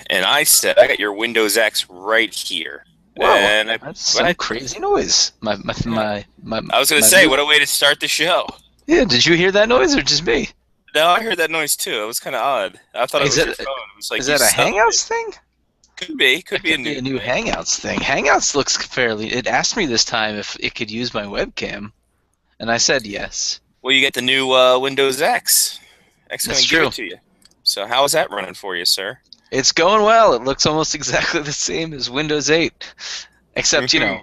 and I said, I got your Windows X right here. Whoa, And that's but some crazy noise. yeah, I was going to My say, new. what a way to start the show. Yeah, did you hear that noise or just me? No, I heard that noise too. It was kind of odd. I thought it Is was that your phone. It was is like you that a suddenly Hangouts thing? could That be a could be new a new thing. Hangouts thing. Hangouts looks fairly. It asked me this time if it could use my webcam, and I said yes. Well, you get the new Windows X. X going That's to give true. it to you. So how is that running for you, sir? It's going well. It looks almost exactly the same as Windows 8, except Mhm.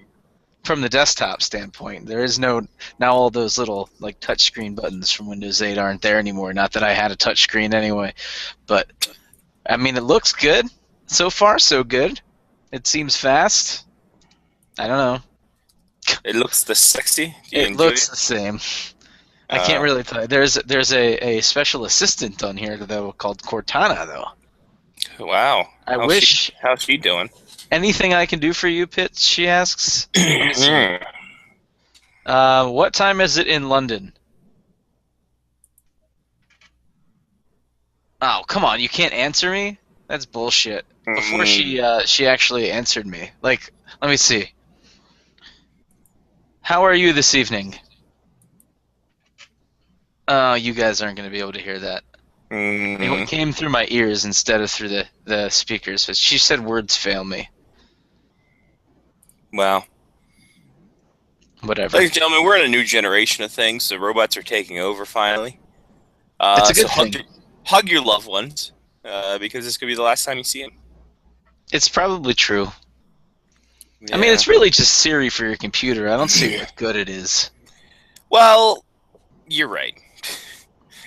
from the desktop standpoint, there is no now all those little like touchscreen buttons from Windows 8 aren't there anymore. Not that I had a touchscreen anyway, but I mean it looks good so far. So good. It seems fast. I don't know. It looks the sexy. Do you It enjoy looks it? the same. I can't Uh, really tell. There's a special assistant on here though called Cortana though. wow. I wish How's she doing? anything I can do for you, Pitts. She asks. Let me see. What time is it in London? Oh, come on! You can't answer me. That's bullshit. Before she actually answered me. Like, let me see. How are you this evening? Oh, you guys aren't going to be able to hear that. It Mm, came through my ears instead of through the speakers. But she said words fail me. wow. Whatever. Ladies and gentlemen, we're in a new generation of things. The robots are taking over finally. It's a So good thing. hug your loved ones because this could be the last time you see them. It's probably true. I mean, Yeah. it's really just Siri for your computer. I don't see what good it is. Well, you're right.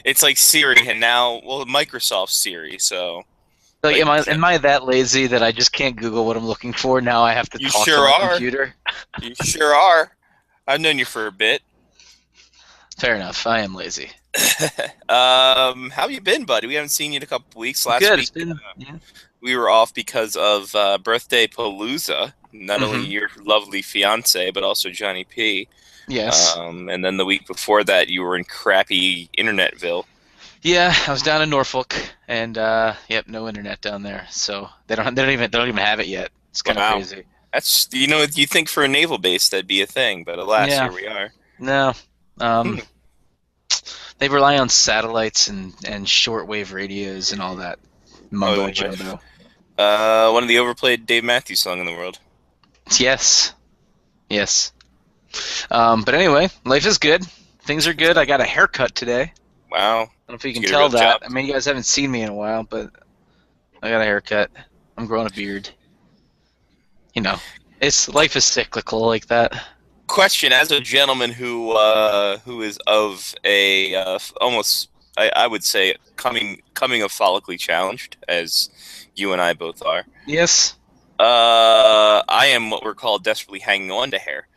It's like Siri, and now, well, Microsoft Siri. So, Like, like, am I that lazy that I just can't Google what I'm looking for? Now I have to you talk to sure my are. computer. You sure are. I've known you for a bit. Fair enough. I am lazy. How you been, buddy? We haven't seen you in a couple weeks. Last Good. It's week, been. Yeah. we were off because of birthday palooza. Not only Mm-hmm. your lovely fiance, but also Johnny P. Yes. And then the week before that, you were in crappy Internetville. Yeah, I was down in Norfolk, and yep, no internet down there. So they don't even have it yet. It's kind of Wow. crazy. That's, you think for a naval base that'd be a thing, but alas, Yeah. here we are. No. Hmm. Um, they rely on satellites and shortwave radios and all that I mumbo only wish. jumbo. One of the overplayed Dave Matthews song in the world. Yes. Yes. But anyway, life is good. Things are good. I got a haircut today. I Wow. don't know if you Did can you get a real tell that. job? I mean, you guys haven't seen me in a while, but I got a haircut. I'm growing a beard. You know, it's life is cyclical like that. Question: as a gentleman who is of a almost, I would say, coming of follically challenged, as you and I both are. Yes. I am what we're called desperately hanging on to hair.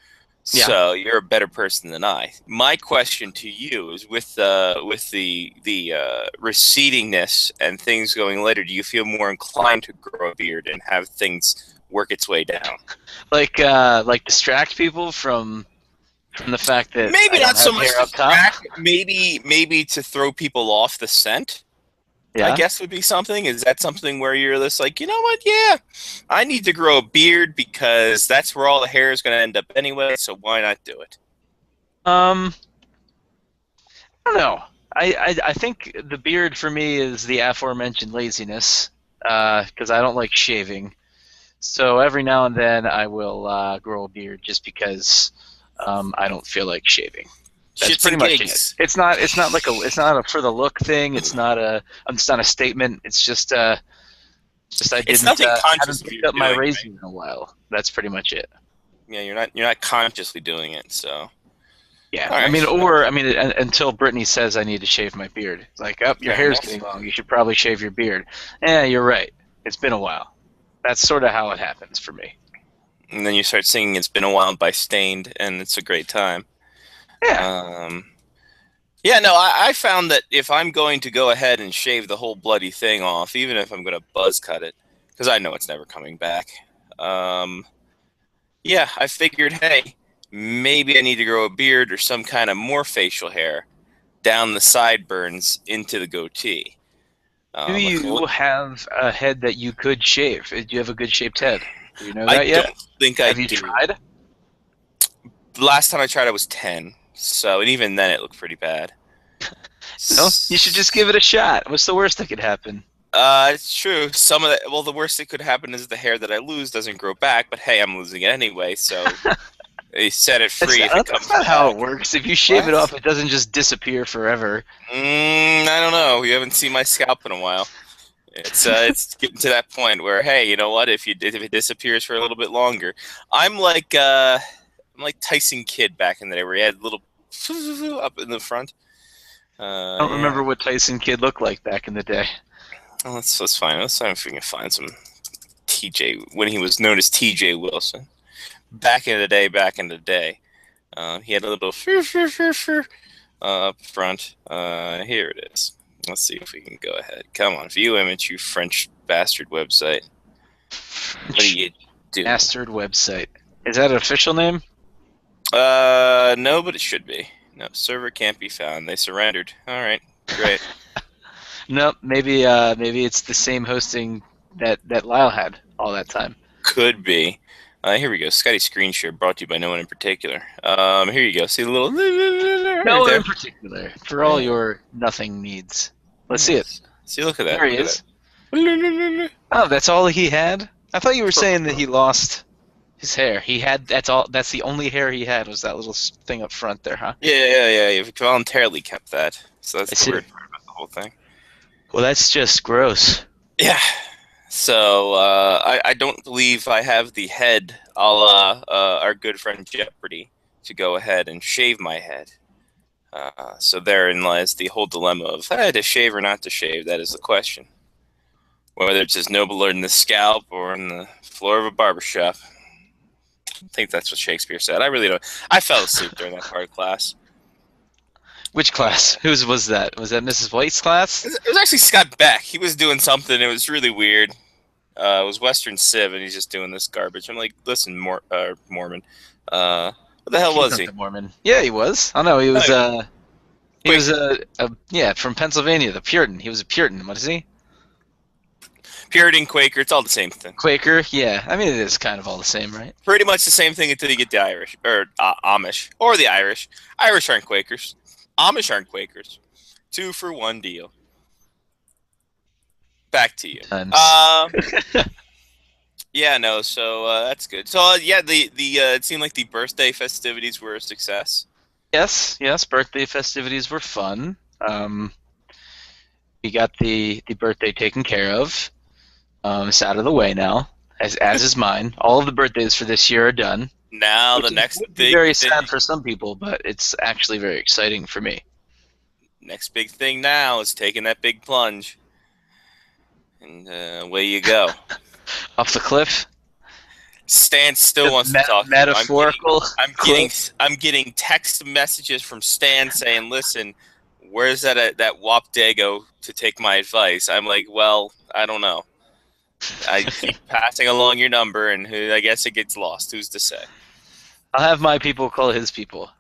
Yeah. So you're a better person than I. My question to you is, with the recedingness and things going later, do you feel more inclined to grow a beard and have things work its way down? Like distract people from the fact that Maybe I not don't so have much hair up top. distract. Maybe to throw people off the scent. I Yeah. guess would be something. Is that something where you're just like, you know what? Yeah, I need to grow a beard because that's where all the hair is going to end up anyway. So why not do it? Um, I don't know. I think the beard for me is the aforementioned laziness, because I don't like shaving. So every now and then I will grow a beard just because I don't feel like shaving. That's Shits pretty and much it. gigs. It's not a for the look thing. It's not a it's not a statement. It's just I It's didn't nothing conscious haven't of picked you're up my doing. razor in a while. That's pretty much it. Yeah, you're not consciously doing it. So Yeah, all I mean, right. or I mean, until Brittany says I need to shave my beard. It's like, oh, your Fair hair's enough. getting long. You should probably shave your beard. Yeah, you're right. It's been a while. That's sort of how it happens for me. And then you start singing "It's Been a While" by Stained, and it's a great time. Yeah. Um, yeah, no, I found that if I'm going to go ahead and shave the whole bloody thing off, even if I'm going to buzz cut it, because I know it's never coming back. Um, yeah, I figured, hey, maybe I need to grow a beard or some kind of more facial hair down the sideburns into the goatee. Do you have a head that you could shave? Do you have a good shaped head? Do you know I that yet? don't think I Have you do. tried? The last time I tried, I was 10. So, and even then, it looked pretty bad. No, you should just give it a shot. What's the worst that could happen? It's true. Some of the well, the worst that could happen is the hair that I lose doesn't grow back. But hey, I'm losing it anyway, so they set it free if it comes That's not back. how it works. If you shave it What? off, it doesn't just disappear forever. I don't know. You haven't seen my scalp in a while. It's getting to that point where hey, you know what? If it disappears for a little bit longer, I'm like Tyson Kidd back in the day, where he had little up in the front. I don't remember what Tyson Kidd looked like back in the day. Well, let's find. Let's see if we can find some TJ when he was known as TJ Wilson. Back in the day. He had a little up front. Here it is. Let's see if we can go ahead. Come on, view image, you French bastard website. What are you doing? Bastard website. Is that an official name? No, but it should be. No, server can't be found. They surrendered. All right, great. No, maybe it's the same hosting that Lyle had all that time. Could be. Here we go. Scotty screen share brought to you by no one in particular. Here you go. See the little No one in particular for all your nothing needs. Let's see it. See, look at that. There he is. Oh, that's all he had? I thought you were saying that he lost his hair. He had that's the only hair he had was that little thing up front there, huh? Yeah. He voluntarily kept that. So that's the weird part about the whole thing. Well, that's just gross. Yeah. So I don't believe I have the head a la our good friend Jeopardy to go ahead and shave my head. So therein lies the whole dilemma of to shave or not to shave. That is the question. Whether it's as nobler in the scalp or in the floor of a barbershop. I think that's what Shakespeare said. I really don't. I fell asleep during that part of class. Which class? Whose was that? Was that Mrs. White's class? It was actually Scott Beck. He was doing something. It was really weird. It was Western Civ, and he's just doing this garbage. I'm like, listen, Mormon. What the hell was he? Mormon. Yeah, he was. I know he was. He was from Pennsylvania, the Puritan. He was a Puritan. What is he? Puritan, Quaker, it's all the same thing. Quaker, yeah. I mean, it is kind of all the same, right? Pretty much the same thing until you get the Irish, or Amish, or the Irish. Irish aren't Quakers. Amish aren't Quakers. 2 for 1 deal. Back to you. Yeah, no, so that's good. So, it seemed like the birthday festivities were a success. Yes, birthday festivities were fun. We got the birthday taken care of. It's out of the way now, as is mine. All of the birthdays for this year are done. Now the next big thing. Very sad for some people, but it's actually very exciting for me. Next big thing now is taking that big plunge, and away you go. Off the cliff. Stan still wants to talk. Metaphorical. I'm getting text messages from Stan saying, "Listen, where's that Wap Dago to take my advice?" I'm like, well, I don't know. I keep passing along your number, and I guess it gets lost. Who's to say? I'll have my people call his people.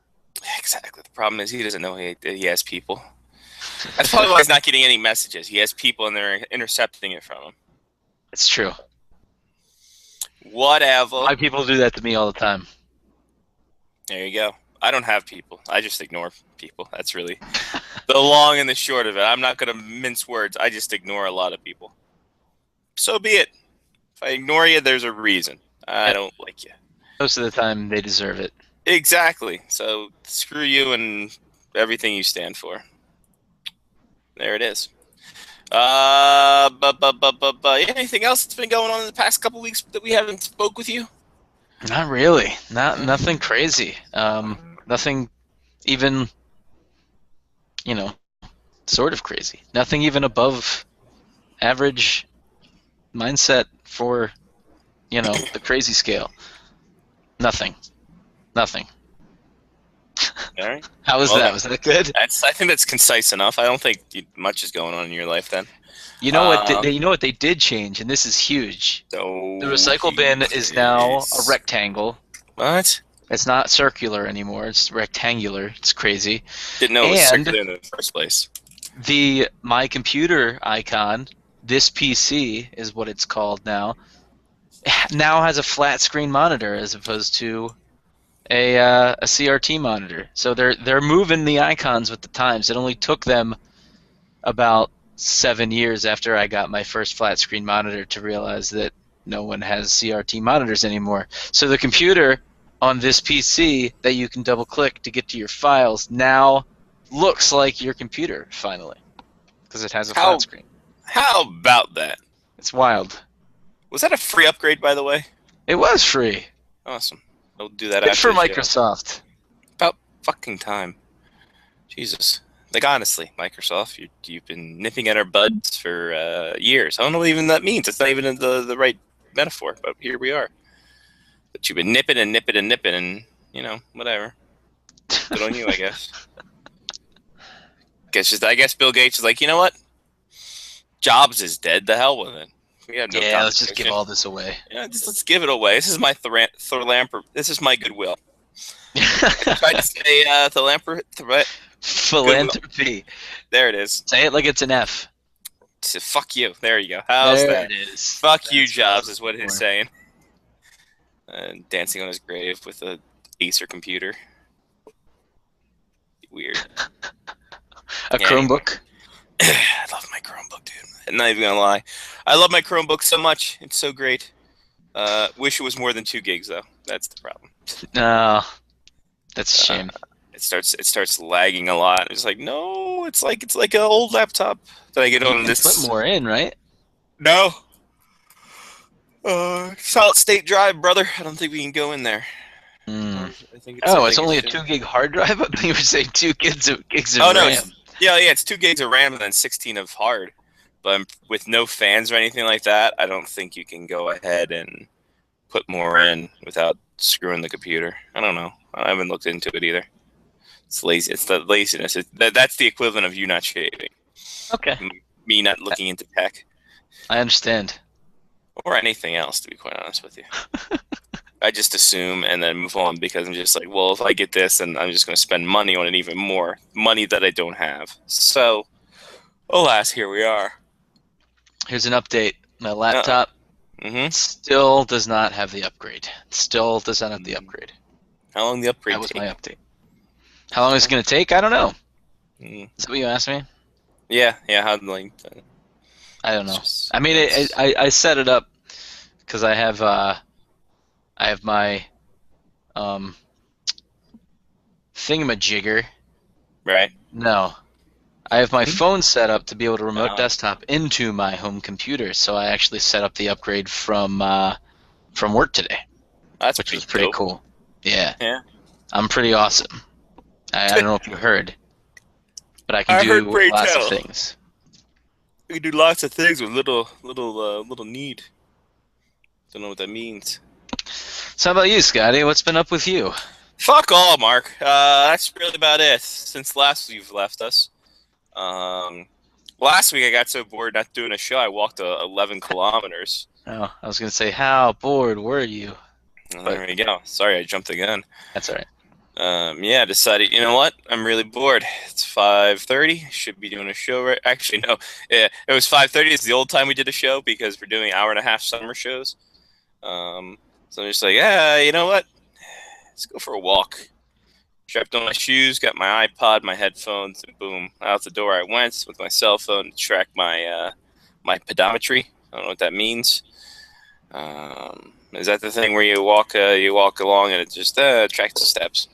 Exactly. The problem is he doesn't know he has people. That's probably why he's not getting any messages. He has people, and they're intercepting it from him. It's true. Whatever. My people do that to me all the time. There you go. I don't have people. I just ignore people. That's really the long and the short of it. I'm not going to mince words. I just ignore a lot of people. So be it. If I ignore you, there's a reason. I don't like you. Most of the time, they deserve it. Exactly. So screw you and everything you stand for. There it is. Anything else that's been going on in the past couple weeks that we haven't spoke with you? Not really. Nothing crazy. Nothing even, sort of crazy. Nothing even above average mindset for, the crazy scale. Nothing. All right. How was that? Was that good? I think that's concise enough. I don't think much is going on in your life then. You know what they did change, and this is huge. The recycle bin is now a rectangle. What? It's not circular anymore. It's rectangular. It's crazy. Didn't know it was circular in the first place. My computer icon, this PC is what it's called now, now has a flat screen monitor as opposed to a CRT monitor. So they're moving the icons with the times. It only took them about 7 years after I got my first flat screen monitor to realize that no one has CRT monitors anymore. So the computer on this PC that you can double click to get to your files now looks like your computer finally because it has a flat screen. How about that? It's wild. Was that a free upgrade, by the way? It was free. Awesome. I'll do that Good after for the show. Microsoft. About fucking time. Jesus. Like, honestly, Microsoft, you've been nipping at our buds for years. I don't know what even that means. It's not even the right metaphor, but here we are. But you've been nipping and nipping and nipping, and, you know, whatever. Good on you, I guess. I guess Bill Gates is like, you know what? Jobs is dead. The hell with it. We have no Let's just give all this away. Yeah, let's give it away. This is my This is my goodwill. I tried to say philanthropy. There it is. Say it like it's an F. Fuck you. There you go. How's that? It is. Fuck you, Jobs, is what it's saying. Dancing on his grave with a Acer computer. Weird. Chromebook. I love my Chromebook, dude. I'm not even gonna lie. I love my Chromebook so much. It's so great. Wish it was more than 2 gigs though. That's the problem. No, that's a shame. It starts lagging a lot. It's like no, it's like an old laptop that I get on this. Put more in, right? No. Solid state drive, brother. I don't think we can go in there. I think it's only a 2 gig hard drive. I think you were saying 2 gigs of RAM. It's 2 gigs of RAM and then 16 of hard. But with no fans or anything like that, I don't think you can go ahead and put more in without screwing the computer. I don't know. I haven't looked into it either. It's lazy. It's the laziness. That's the equivalent of you not shaving. Okay. Me not looking into tech. I understand. Or anything else, to be quite honest with you. I just assume and then move on because I'm just like, well, if I get this, and I'm just going to spend money on it even more. Money that I don't have. So, alas, here we are. Here's an update. My laptop still does not have the upgrade. Still does not have the upgrade. How long the upgrade take? That was my update. How long is it going to take? I don't know. Is that what you asked me? Yeah. How long? I don't know. I mean, I set it up because I have my thingamajigger. Right. No. I have my phone set up to be able to remote desktop into my home computer, so I actually set up the upgrade from work today. Which was pretty cool. Yeah. Yeah. I'm pretty awesome. I don't know if you heard, but I can do lots of things. You can do lots of things with little need. Don't know what that means. So how about you, Scotty? What's been up with you? Fuck all, Mark. That's really about it. Since last you've left us. Last week I got so bored not doing a show, I walked 11 kilometers. Oh, I was going to say, how bored were you? There we go. Sorry, I jumped the gun. That's all right. I decided, you know what? I'm really bored. It's 5:30. Should be doing a show right. Actually, no. Yeah, it was 5:30. It's the old time we did a show because we're doing 1.5-hour summer shows. So I'm just like, you know what? Let's go for a walk. Strapped on my shoes, got my iPod, my headphones, and boom, out the door I went with my cell phone to track my my pedometry. I don't know what that means. Is that the thing where you walk along and it just tracks the steps?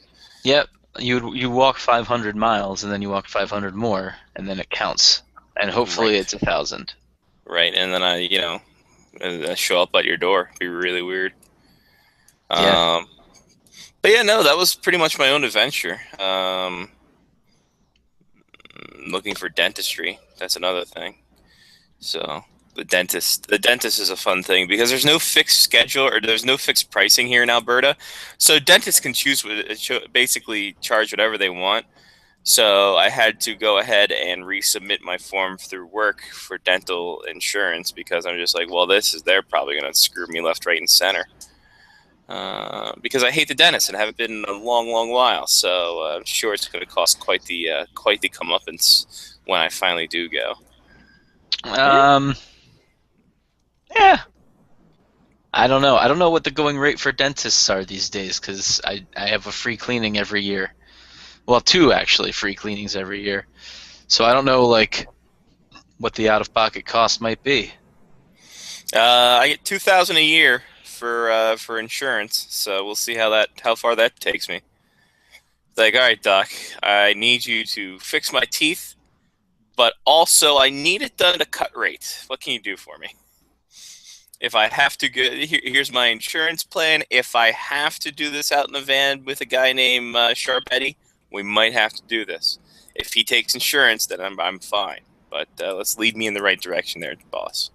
Yep. You walk 500 miles and then you walk 500 more and then it counts. And hopefully it's 1,000. Right, and then I show up at your door. It'd be really weird. Yeah. But yeah, no, that was pretty much my own adventure. Looking for dentistry. That's another thing. So the dentist is a fun thing because there's no fixed schedule or there's no fixed pricing here in Alberta. So dentists can basically charge whatever they want. So I had to go ahead and resubmit my form through work for dental insurance because I'm just like, well, they're probably going to screw me left, right, and center. because I hate the dentist and haven't been in a long, long while. So I'm sure it's going to cost quite the comeuppance when I finally do go. Yeah. I don't know. I don't know what the going rate for dentists are these days because I have a free cleaning every year. Well, 2 actually free cleanings every year. So I don't know like what the out-of-pocket cost might be. I get $2,000 a year for insurance, so we'll see how far that takes me. It's like, all right, doc, I need you to fix my teeth, but also I need it done at a cut rate. What can you do for me? If I have to go, here's my insurance plan. If I have to do this out in the van with a guy named Sharpetti, we might have to do this. If he takes insurance, then I'm fine. But let's lead me in the right direction there, boss.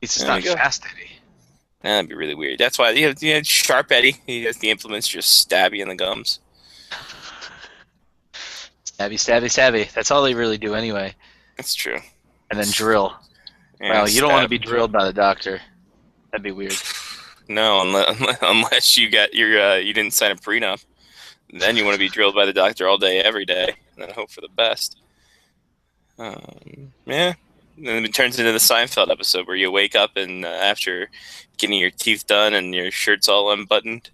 It's just not Fast Eddie. That'd be really weird. That's why you have Sharp Eddie. He has the implements just stab you in the gums. Stabby, stabby, stabby. That's all they really do anyway. That's true. And then drill. Yeah, well, you don't want to be drilled by the doctor. That'd be weird. No, unless you got your you didn't sign a prenup. Then you want to be drilled by the doctor all day, every day, and then hope for the best. Yeah. And then it turns into the Seinfeld episode where you wake up and after getting your teeth done and your shirt's all unbuttoned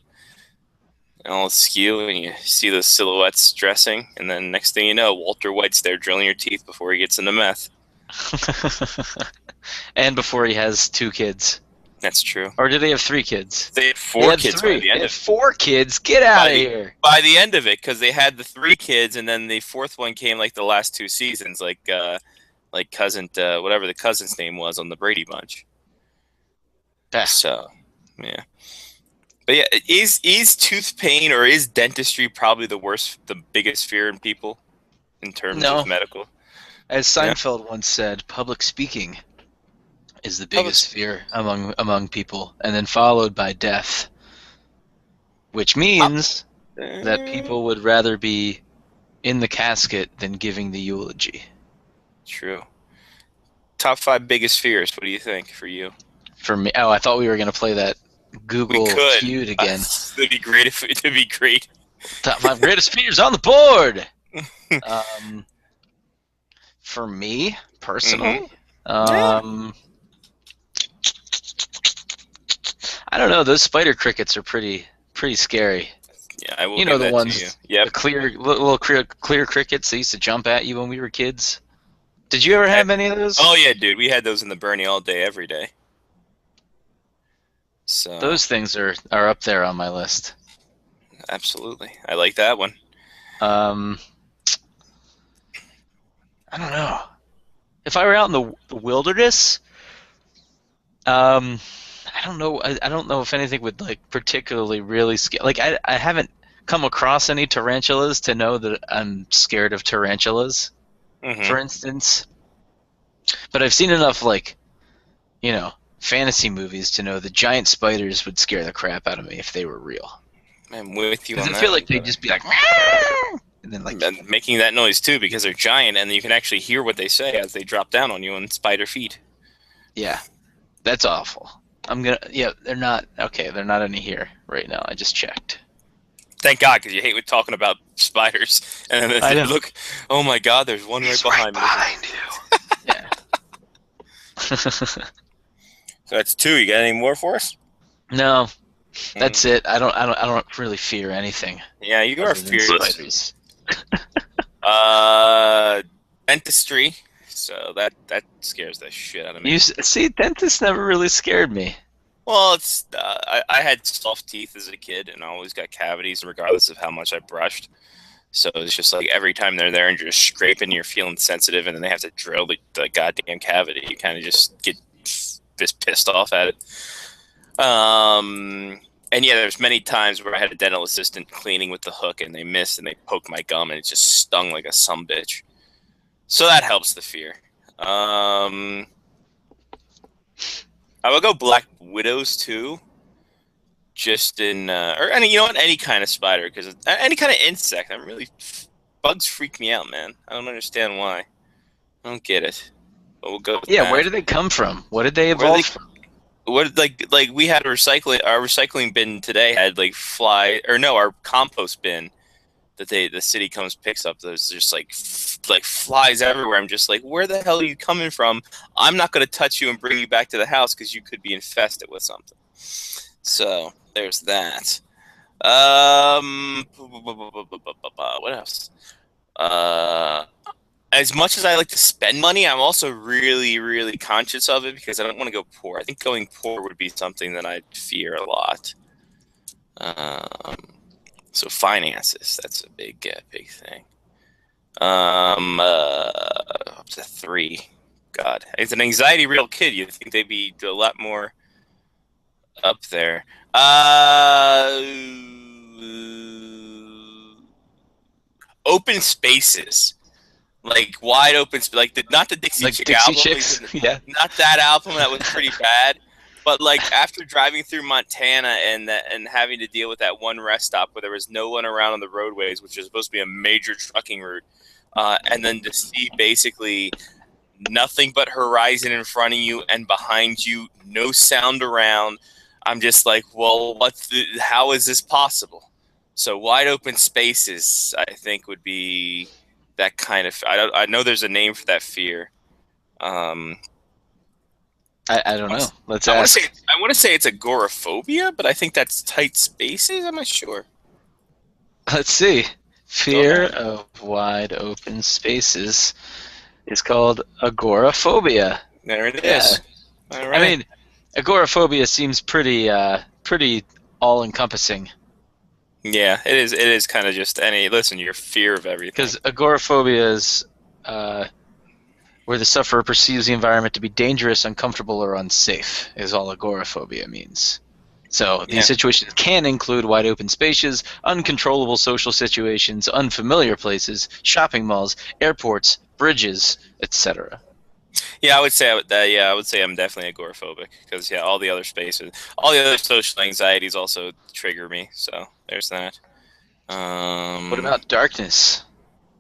and all askew, and you see those silhouettes dressing, and then next thing you know, Walter White's there drilling your teeth before he gets into meth. And before he has 2 kids. That's true. Or did they have 3 kids? They had 4 kids by the end they of had it. 4 kids? Get out of here. By the end of it, because they had the 3 kids, and then the 4th one came like the last 2 seasons, like cousin, whatever the cousin's name was on the Brady Bunch. Yeah. So, yeah. But yeah, is tooth pain or is dentistry probably the biggest fear in people in terms of medical? As Seinfeld once said, public speaking is the biggest fear among people, and then followed by death, which means that people would rather be in the casket than giving the eulogy. True. Top 5 biggest fears. What do you think for you? For me, I thought we were going to play that Google feud again. It'd be great if it'd be great. Top 5 greatest fears on the board. For me personally, I don't know. Those spider crickets are pretty scary. Yeah, I will. You know the ones, the clear little clear crickets that used to jump at you when we were kids. Did you ever have any of those? Oh yeah, dude. We had those in the Bernie all day, every day. So those things are up there on my list. Absolutely, I like that one. I don't know. If I were out in the wilderness, I don't know. I don't know if anything would like particularly really scare. Like I haven't come across any tarantulas to know that I'm scared of tarantulas, for instance. But I've seen enough fantasy movies to know that giant spiders would scare the crap out of me if they were real. I'm with you on that. I feel like they'd just be like, Meow! And then and making that noise too because they're giant, and you can actually hear what they say as they drop down on you on spider feet. Yeah, that's awful. They're not okay. They're not any here right now. I just checked. Thank God, because you hate with talking about spiders, and then they look. Oh my God, there's one right behind me. You. Yeah. So that's 2. You got any more for us? No, that's it. I don't really fear anything. Yeah, you are fearless. Dentistry. So that scares the shit out of me. You see, dentists never really scared me. Well, it's I had soft teeth as a kid, and I always got cavities, regardless of how much I brushed. So it's just like every time they're there and you're just scraping, you're feeling sensitive, and then they have to drill the goddamn cavity. You kind of just get just pissed off at it. And yeah, there's many times where I had a dental assistant cleaning with the hook, and they missed, and they poked my gum, and it just stung like a sumbitch. So that helps the fear. I would go Black Widows too. Just in, or any kind of spider, because any kind of insect. Bugs freak me out, man. I don't understand why. I don't get it. But we'll go with that. Where did they come from? What did they evolve from? what like we had our recycling bin today had like our compost bin that the city comes picks up. There's just like flies everywhere. I'm just like, where the hell are you coming from? I'm not going to touch you and bring you back to the house because you could be infested with something. So there's that. What else? As much as I like to spend money, I'm also really, really conscious of it because I don't want to go poor. I think going poor would be something that I'd fear a lot. So finances, that's a big thing. Up to 3. God, as an anxiety real kid, you'd think they'd be a lot more up there. Open spaces, like wide open, not the Dixie Like Chick Dixie album, Chicks? Yeah. not that album that was pretty bad. But like after driving through Montana and having to deal with that one rest stop where there was no one around on the roadways, which was supposed to be a major trucking route, and then to see basically nothing but horizon in front of you and behind you, no sound around. I'm just like, well, how is this possible? So wide open spaces, I think, would be that kind of. I know there's a name for that fear. I don't know. Let's ask. I want to say it's agoraphobia, but I think that's tight spaces. I'm not sure. Let's see. Fear of wide open spaces is called agoraphobia. There it is. Yeah. All right. I mean, agoraphobia seems pretty all-encompassing. Yeah, it is. It is kind of just your fear of everything. Because agoraphobia is where the sufferer perceives the environment to be dangerous, uncomfortable, or unsafe, is all agoraphobia means. So these situations can include wide open spaces, uncontrollable social situations, unfamiliar places, shopping malls, airports, bridges, etc. Yeah, I would say I'm definitely agoraphobic because all the other spaces, all the other social anxieties also trigger me. So there's that. What about darkness?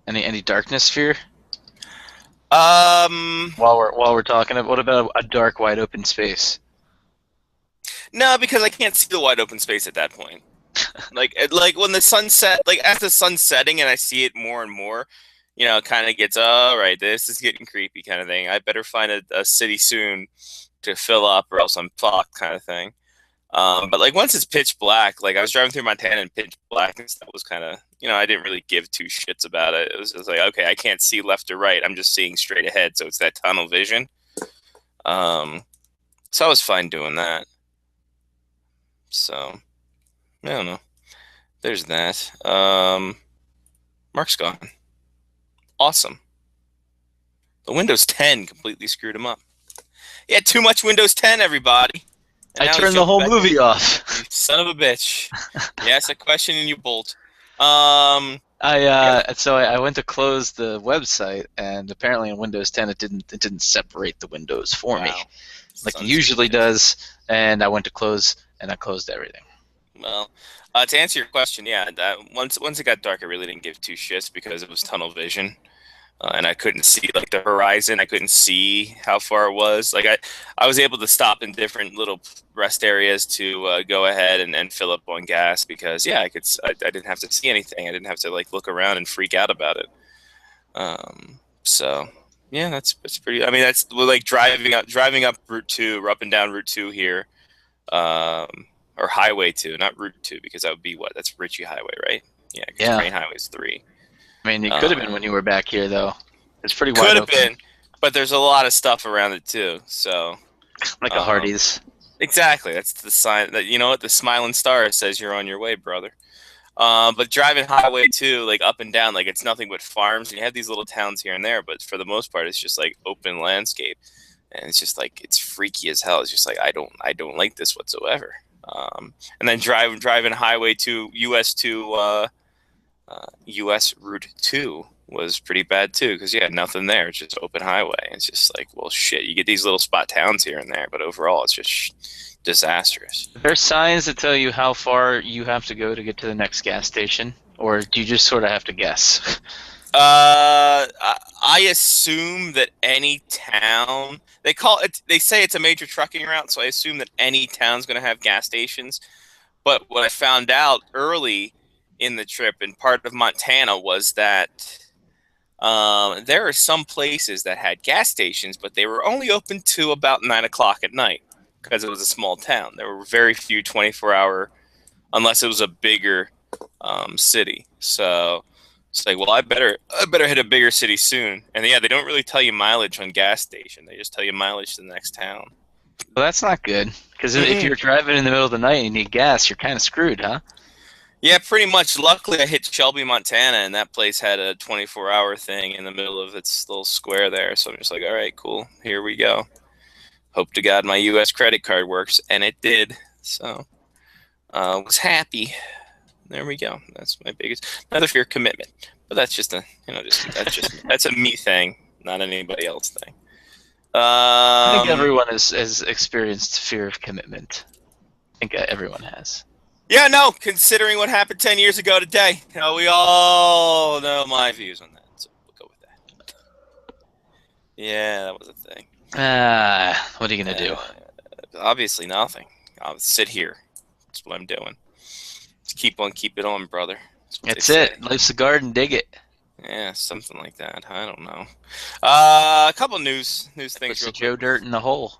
Any darkness fear? While we're talking about, what about a dark, wide open space? No, because I can't see the wide open space at that point. like when the sunset, like as the sun's setting and I see it more and more, it kind of gets, all right, this is getting creepy kind of thing. I better find a city soon to fill up or else I'm fucked kind of thing. But like once it's pitch black, like I was driving through Montana and pitch black, and that was kind of, I didn't really give two shits about it. It was just like, okay, I can't see left or right. I'm just seeing straight ahead. So it's that tunnel vision. So I was fine doing that. So I don't know. There's that. Mark's gone. Awesome. The Windows 10 completely screwed him up. He had too much Windows 10, everybody. I turned the whole movie off. You son of a bitch. You asked a question and you bolt. So I went to close the website, and apparently in Windows 10 it didn't separate the windows for me, like it usually does. And I went to close, and I closed everything. Well, to answer your question, once it got dark, I really didn't give two shits because it was tunnel vision. And I couldn't see like the horizon. I couldn't see how far it was. Like I was able to stop in different little rest areas to go ahead and fill up on gas because I didn't have to see anything. I didn't have to like look around and freak out about it. So yeah, that's pretty. I mean, that's like driving up Route 2 or up and down Route 2 here, or Highway 2, not Route 2 because that would be that's Ritchie Highway, right? Yeah, because Train Highway is 3. I mean, it could have been when you were back here, though. It's pretty wide open. Could have been, but there's a lot of stuff around it too. So, like a Hardee's. Exactly. That's the sign that the smiling star says you're on your way, brother. But driving Highway 2, like up and down, like it's nothing but farms, and you have these little towns here and there, but for the most part, it's just like open landscape, and it's just like it's freaky as hell. It's just like I don't like this whatsoever. And then driving Highway 2, US Route 2 was pretty bad too because you had nothing there. It's just open highway. It's just like, well, shit. You get these little spot towns here and there, but overall, it's just disastrous. Are there signs that tell you how far you have to go to get to the next gas station, or do you just sort of have to guess? I assume that any town they call it. They say it's a major trucking route, so I assume that any town's going to have gas stations. But what I found out early in the trip in part of Montana was that there are some places that had gas stations, but they were only open to about 9 o'clock at night because it was a small town. There were very few 24-hour, unless it was a bigger city. So it's like, well, I better hit a bigger city soon. And yeah, they don't really tell you mileage on gas station. They just tell you mileage to the next town. Well, that's not good, because if you're driving in the middle of the night and you need gas, you're kind of screwed, huh? Yeah, pretty much. Luckily, I hit Shelby, Montana, and that place had a 24-hour thing in the middle of its little square there. So I'm just like, all right, cool. Here we go. Hope to God my U.S. credit card works, and it did. So was happy. There we go. That's my biggest. Another fear, commitment, but that's just a that's a me thing, not an anybody else thing. I think everyone has experienced fear of commitment. I think everyone has. Yeah, no. Considering what happened 10 years ago today, we all know my views on that. So we'll go with that. Yeah, that was a thing. What are you gonna do? Obviously nothing. I'll sit here. That's what I'm doing. Just keep on keeping on, brother. That's it. Life's a garden. Dig it. Yeah, something like that. I don't know. A couple news things. Puts the Joe Dirt in the hole.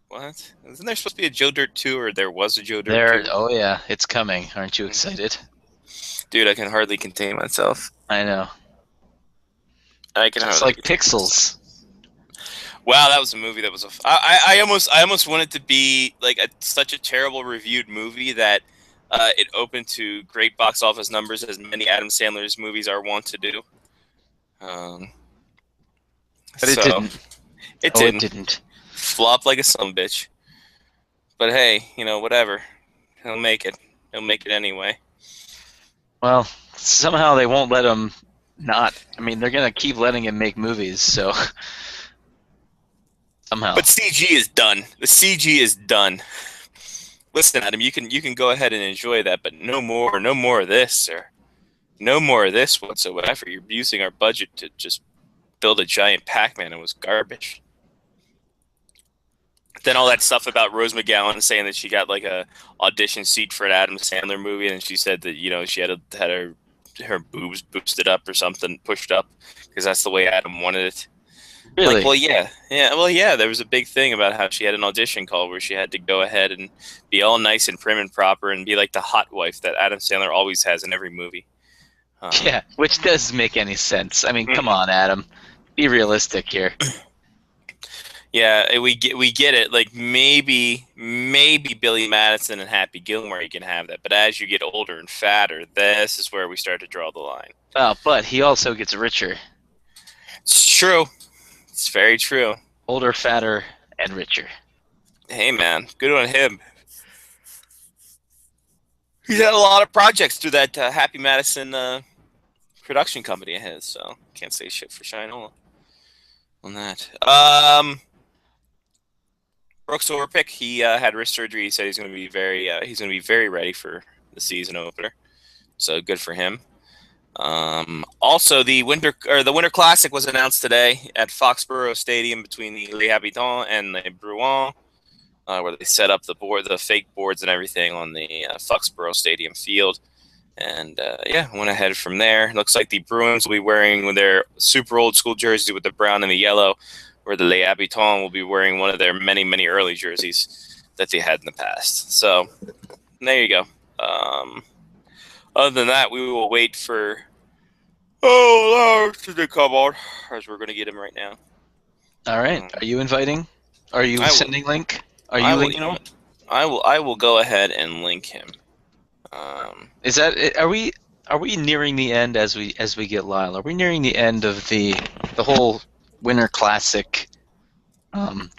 What? Isn't there supposed to be a Joe Dirt 2, or there was a Joe Dirt 2? Oh yeah, it's coming. Aren't you excited? Dude, I can hardly contain myself. I know. It's like Pixels. Wow, that was a movie that was I almost wanted to be like such a terrible reviewed movie that it opened to great box office numbers, as many Adam Sandler's movies are wont to do. But it didn't. It didn't. Flop like a sumbitch. But hey, whatever. He'll make it. He'll make it anyway. Well, somehow they won't let him not. I mean, they're gonna keep letting him make movies, so somehow. But CG is done. The CG is done. Listen, Adam, you can go ahead and enjoy that, but no more of this, sir. No more of this whatsoever. You're using our budget to just build a giant Pac-Man. It was garbage. Then all that stuff about Rose McGowan saying that she got like a audition seat for an Adam Sandler movie, and she said that she had her boobs boosted up or something, pushed up, because that's the way Adam wanted it. Really? Like, well, yeah. There was a big thing about how she had an audition call where she had to go ahead and be all nice and prim and proper and be like the hot wife that Adam Sandler always has in every movie. Yeah, which does make any sense. I mean, come on, Adam, be realistic here. Yeah, we get it. Like maybe Billy Madison and Happy Gilmore you can have that, but as you get older and fatter, this is where we start to draw the line. Oh, but he also gets richer. It's true. It's very true. Older, fatter, and richer. Hey, man. Good on him. He's had a lot of projects through that Happy Madison production company of his, so can't say shit for Shinola on that. Brooks Orpik, he had wrist surgery. He said he's going to be very ready for the season opener. So good for him. Also, the Winter Classic was announced today at Foxborough Stadium between the Les Habitants and the Bruins, where they set up the fake boards and everything on the Foxborough Stadium field. And went ahead from there. Looks like the Bruins will be wearing their super old school jersey with the brown and the yellow, where the Les Habitants will be wearing one of their many, many early jerseys that they had in the past. So there you go. Other than that, we will wait for Lars to come on, as we're going to get him right now. All right. Are you inviting? Are you sending link? Are you linking? I will go ahead and link him. Is that? Are we nearing the end as we get Lyle? Are we nearing the end of the whole Winter Classic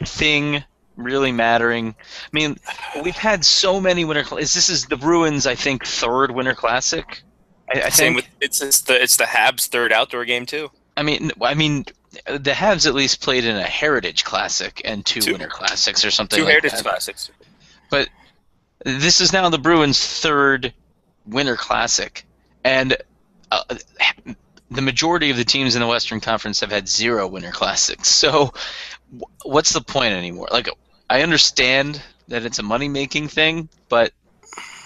thing really mattering? I mean, we've had so many Winter Classics. This is the Bruins, I think, third Winter Classic. I Same think with it's the Habs' third outdoor game too. I mean, the Habs at least played in a Heritage Classic and two Winter Classics or something. Two like Heritage that. Classics. But this is now the Bruins' third Winter Classic, and the majority of the teams in the Western Conference have had 0 Winter Classics. So what's the point anymore? Like, I understand that it's a money-making thing, but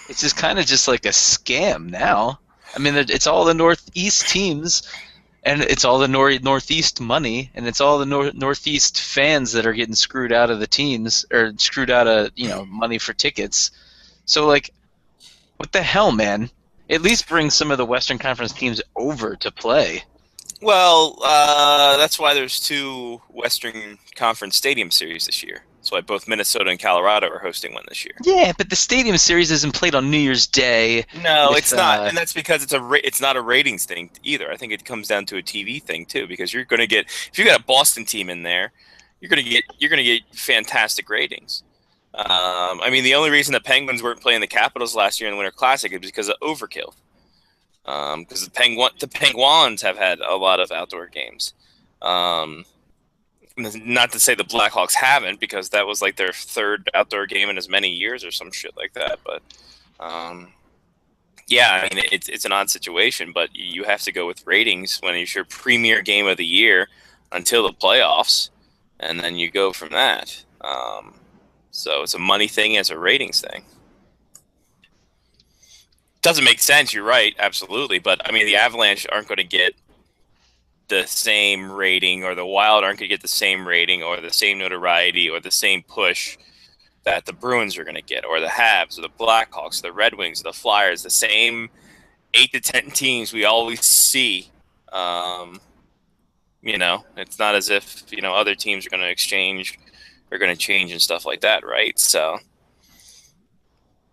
it's just kind of just like a scam now. I mean, it's all the Northeast teams, and it's all the Northeast money, and it's all the Northeast fans that are getting screwed out of the teams, or screwed out of, money for tickets. So, like, what the hell, man? At least bring some of the Western Conference teams over to play. Well, that's why there's 2 Western Conference Stadium Series this year. That's why both Minnesota and Colorado are hosting one this year. Yeah, but the Stadium Series isn't played on New Year's Day. No, it's not, and that's because it's not a ratings thing either. I think it comes down to a TV thing too, because you're going to get, if you got a Boston team in there, you're going to get fantastic ratings. I mean, the only reason the Penguins weren't playing the Capitals last year in the Winter Classic is because of overkill. Because the Penguins have had a lot of outdoor games. Not to say the Blackhawks haven't, because that was like their 3rd outdoor game in as many years or some shit like that. But yeah, I mean, it's an odd situation, but you have to go with ratings when it's your premier game of the year until the playoffs, and then you go from that. So it's a money thing as a ratings thing. Doesn't make sense, you're right, absolutely. But, I mean, the Avalanche aren't going to get the same rating, or the Wild aren't going to get the same rating or the same notoriety or the same push that the Bruins are going to get, or the Habs or the Blackhawks, the Red Wings, the Flyers, the same 8 to 10 teams we always see. It's not as if, other teams are going to exchange or going to change and stuff like that, right? So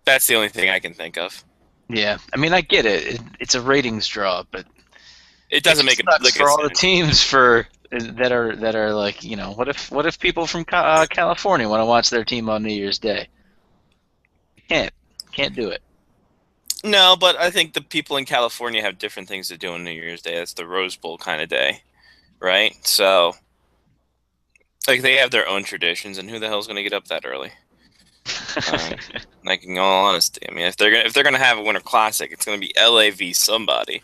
that's the only thing I can think of. Yeah, I mean, I get it. It's a ratings draw, but it doesn't make it look for all the teams that are like, what if people from California want to watch their team on New Year's Day? Can't do it. No, but I think the people in California have different things to do on New Year's Day. That's the Rose Bowl kind of day, right? So, like, they have their own traditions, and who the hell's going to get up that early? Like, in all honesty, I mean, if they're gonna have a Winter Classic, it's gonna be LA v somebody.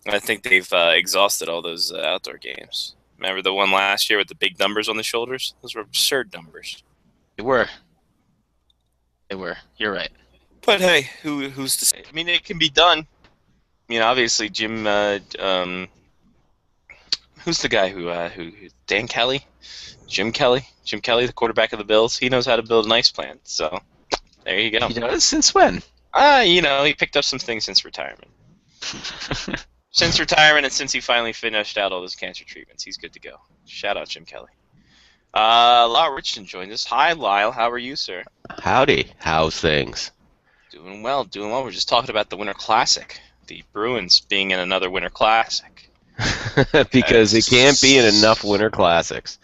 I think they've exhausted all those outdoor games. Remember the one last year with the big numbers on the shoulders? Those were absurd numbers. They were. You're right. But hey, who's to say? I mean, it can be done. Obviously, Jim. Who's the guy who Dan Kelly? Jim Kelly, the quarterback of the Bills. He knows how to build an ice plant. So there you go. He does? Since when? He picked up some things since retirement. Since retirement, and since he finally finished out all those cancer treatments, he's good to go. Shout out Jim Kelly. Lyle Richardson joined us. Hi, Lyle. How are you, sir? Howdy. How's things? Doing well. We're just talking about the Winter Classic. The Bruins being in another Winter Classic. Because it can't be in enough Winter Classics.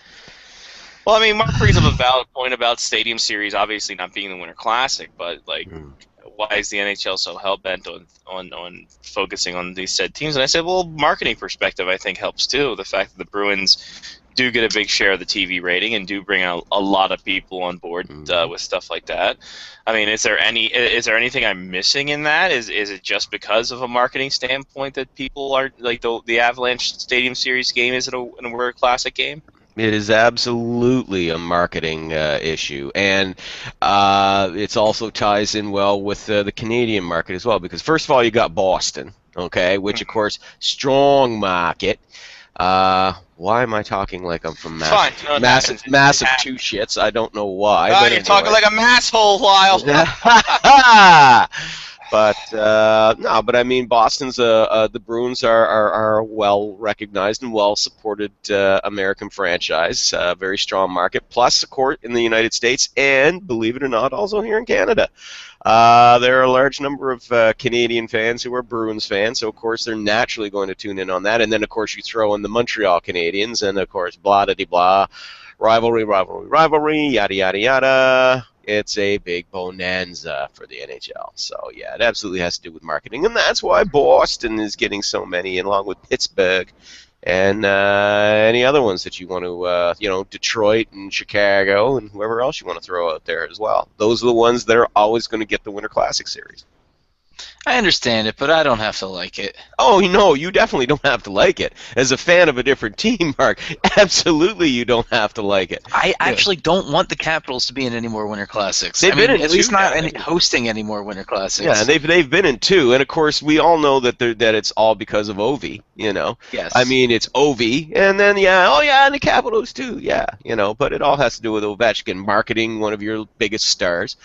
Well, I mean, Mark brings up a valid point about Stadium Series obviously not being the Winter Classic, but, why is the NHL so hell-bent on focusing on these said teams? And I said, well, marketing perspective, I think, helps, too. The fact that the Bruins do get a big share of the TV rating and do bring a lot of people on board with stuff like that. I mean, is there anything I'm missing in that? Is it just because of a marketing standpoint that people are, like, the Avalanche Stadium Series game isn't a Winter Classic game? It is absolutely a marketing issue, and it also ties in well with the Canadian market as well, because first of all, you got Boston, okay, which, of course, strong market. Why am I talking like I'm from massive two shits? I don't know why. Oh, you're talking like a masshole, Lyle. But but I mean, Boston's the Bruins are well recognized and well supported American franchise, very strong market. Plus, of course, in the United States, and believe it or not, also here in Canada, there are a large number of Canadian fans who are Bruins fans. So of course, they're naturally going to tune in on that. And then of course, you throw in the Montreal Canadiens, and of course, blah de blah, rivalry, yada yada yada. It's a big bonanza for the NHL. So, yeah, it absolutely has to do with marketing. And that's why Boston is getting so many, along with Pittsburgh and any other ones that you want to, Detroit and Chicago and whoever else you want to throw out there as well. Those are the ones that are always going to get the Winter Classic Series. I understand it, but I don't have to like it. Oh, no, you definitely don't have to like it. As a fan of a different team, Mark, absolutely you don't have to like it. I actually don't want the Capitals to be in any more Winter Classics. They've been in at least two not now. hosting any more Winter Classics. Yeah, and they've been in 2, and of course we all know that it's all because of Ovi. Yes. I mean it's Ovi, and then and the Capitals too. Yeah, but it all has to do with Ovechkin marketing one of your biggest stars.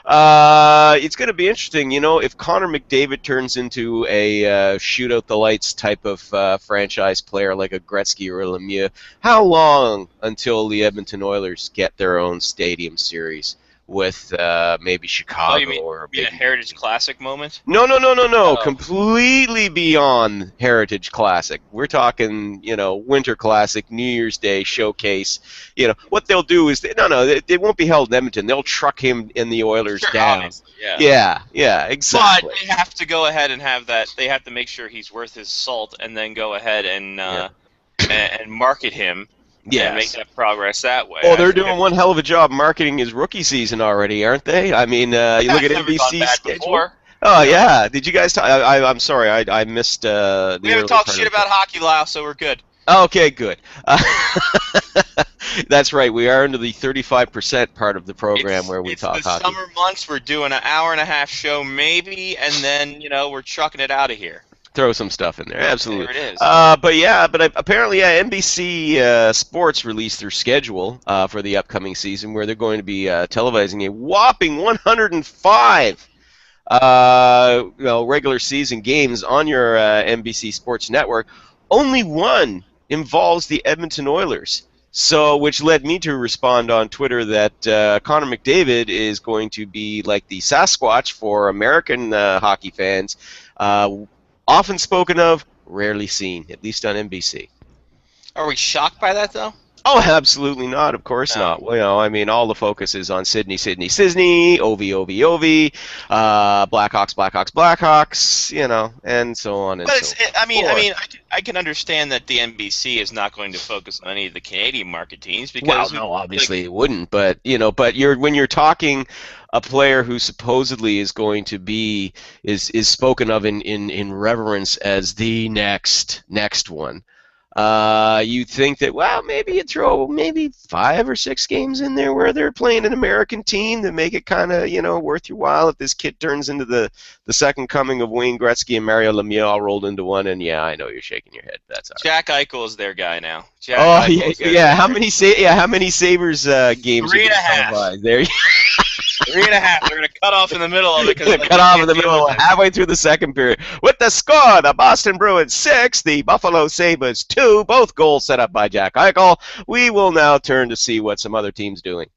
It's going to be interesting, if Connor McDavid turns into a shoot out the lights type of franchise player like a Gretzky or a Lemieux. How long until the Edmonton Oilers get their own stadium series with maybe Chicago or a Heritage Classic moment? No. Oh. Completely beyond Heritage Classic. We're talking, Winter Classic, New Year's Day showcase. What they'll do is they won't be held in Edmonton. They'll truck him in the Oilers down. Honestly, yeah. Yeah, exactly. But they have to go ahead and have that. They have to make sure he's worth his salt, and then go ahead and and market him. Yes. And make that progress that way. Oh, they're doing one hell of a job marketing his rookie season already, aren't they? I mean, you look at NBC's schedule. Before. Oh, yeah. Did you guys talk? I'm sorry, I missed the We haven't talked shit about hockey, Lyle, so we're good. Okay, good. That's right. We are into the 35% part of the program where we talk hockey. It's the summer months. We're doing an hour-and-a-half show maybe, and then, we're trucking it out of here. Throw some stuff in there, absolutely. There it is. But apparently, NBC Sports released their schedule for the upcoming season, where they're going to be televising a whopping 105 regular season games on your NBC Sports network. Only one involves the Edmonton Oilers. So, which led me to respond on Twitter that Connor McDavid is going to be like the Sasquatch for American hockey fans. Often spoken of, rarely seen, at least on NBC. Are we shocked by that, though? Oh, absolutely not. Of course not. Well, I mean, all the focus is on Sydney, Ovi, Blackhawks, and so on and so forth. I can understand that the NBC is not going to focus on any of the Canadian market teams because obviously it wouldn't. But when you're talking a player who supposedly is going to be is spoken of in reverence as the next one. You think that, maybe you throw maybe 5 or 6 games in there where they're playing an American team to make it kind of, worth your while if this kid turns into the second coming of Wayne Gretzky and Mario Lemieux all rolled into one. And I know you're shaking your head. That's all right. Jack Eichel is their guy now. How many Sabres games? 3.5. There. 3.5. They're going to cut off in the middle of it. Cut off in the middle, halfway through the second period. With the score, the Boston Bruins 6, the Buffalo Sabres 2, both goals set up by Jack Eichel. We will now turn to see what some other teams doing.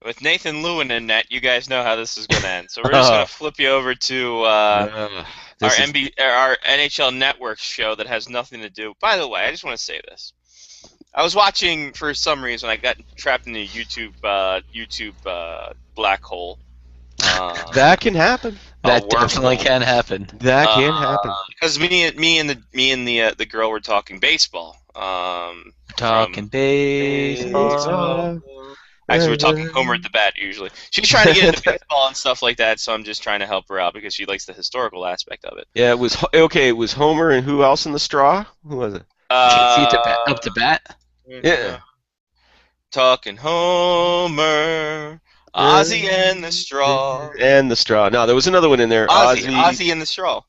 With Nathan Lewin in net, you guys know how this is going to end. So we're just going to flip you over to our NHL Network show that has nothing to do. By the way, I just want to say this. I was watching, for some reason, I got trapped in the YouTube black hole. That can happen. That definitely can happen. That can happen. Because me and the girl were talking baseball. Talking baseball. Actually, we're talking Homer at the bat usually. She's trying to get into baseball and stuff like that, so I'm just trying to help her out because she likes the historical aspect of it. Yeah, it was okay. It was Homer and who else in the straw? Who was it? Up to bat. Yeah. Talking Homer, Ozzy and the Straw. And the Straw. No, there was another one in there. Ozzy and the Straw.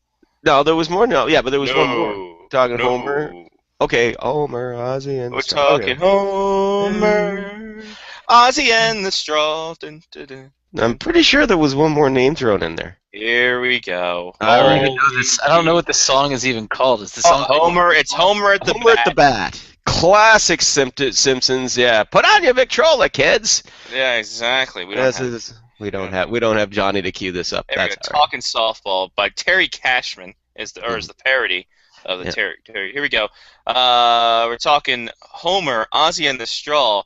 No, there was more. No, yeah, but there was one more. Talking Homer. Okay, Homer, Ozzy, and the Straw. We're talking Homer, Ozzy and the Straw. Dun, dun, dun. I'm pretty sure there was one more name thrown in there. Here we go. I don't even know this. I don't know what the song is even called. Is the song Homer? It's Homer at the Homer at the bat. Classic Simpsons. Yeah, put on your Victrola, kids. Yeah, exactly. We don't have Johnny to cue this up. That's Talking Softball by Terry Cashman is the parody of the Terry. Here we go. We're talking Homer, Ozzy and the Straw.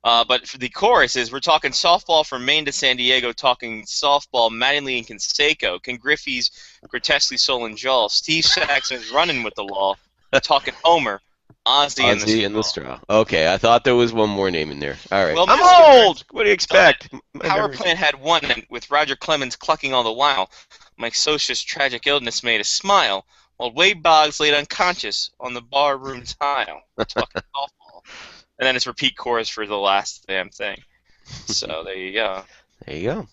But for the chorus is, we're talking softball from Maine to San Diego, talking softball, Mattingly and Canseco, Ken Griffey's grotesquely Solon Jall, Steve Saxon is running with the law, talking Homer, Ozzy and the Straw. Okay, I thought there was one more name in there. All right. Well, I'm old! What do you expect? Power Plant had one, with Roger Clemens clucking all the while. My socialist tragic illness made us smile, while Wade Boggs laid unconscious on the barroom tile. It's fucking awful. And then it's repeat chorus for the last damn thing. So there you go. There you go.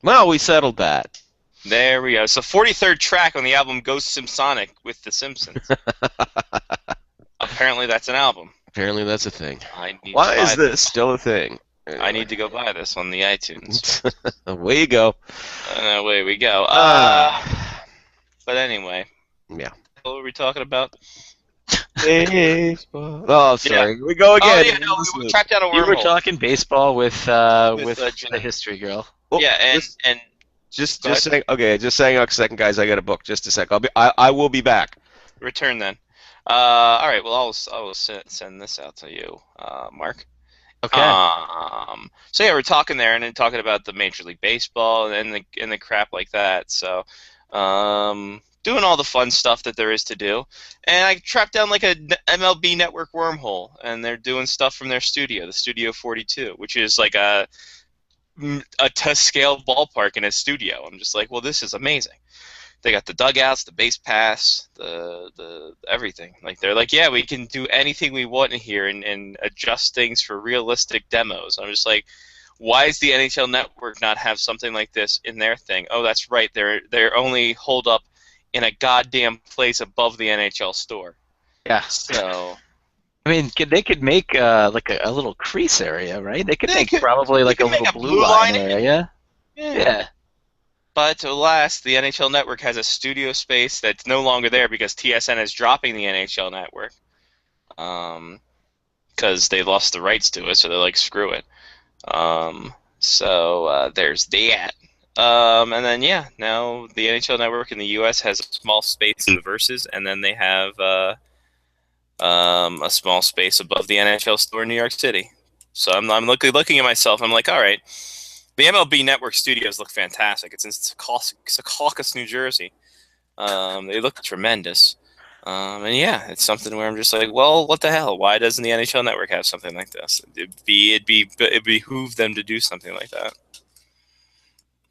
Well, we settled that. There we go. It's the 43rd track on the album Ghost Simpsonic with The Simpsons. Apparently that's an album. Apparently that's a thing. Why is this still a thing? I need to go buy this on the iTunes. Away you go. Away we go. But anyway. Yeah. What were we talking about? Baseball. Oh, sorry. Yeah. We go again. Oh, yeah, no, we tracked down a wormhole. You were talking baseball with the history girl. Oh, yeah, and just saying. Okay, just saying a second, guys. I got a book. Just a sec. I will be back. Return then. All right. Well, I will send this out to you, Mark. Okay. So yeah, we're talking there and then talking about the Major League Baseball and the crap like that. So, doing all the fun stuff that there is to do, and I tracked down like a MLB Network wormhole, and they're doing stuff from their studio, the Studio 42, which is like a to scale ballpark in a studio. I'm just like, well, this is amazing. They got the dugouts, the base pass, the everything. Like they're like, yeah, we can do anything we want in here and adjust things for realistic demos. I'm just like, why does the NHL Network not have something like this in their thing? Oh, that's right. They're only holed up in a goddamn place above the NHL store. Yeah. So. I mean, they could make like a little crease area, right? They could probably like a little blue line area. Yeah. But alas, the NHL Network has a studio space that's no longer there because TSN is dropping the NHL Network. Because they lost the rights to it, so they're like, screw it. So there's that. And then, yeah, now the NHL Network in the U.S. has a small space in the Versus, and then they have a small space above the NHL store in New York City. So I'm looking at myself. I'm like, all right, the MLB Network studios look fantastic. It's in Secaucus, New Jersey. They look tremendous. And yeah, it's something where I'm just like, well, what the hell? Why doesn't the NHL Network have something like this? It'd behoove them to do something like that.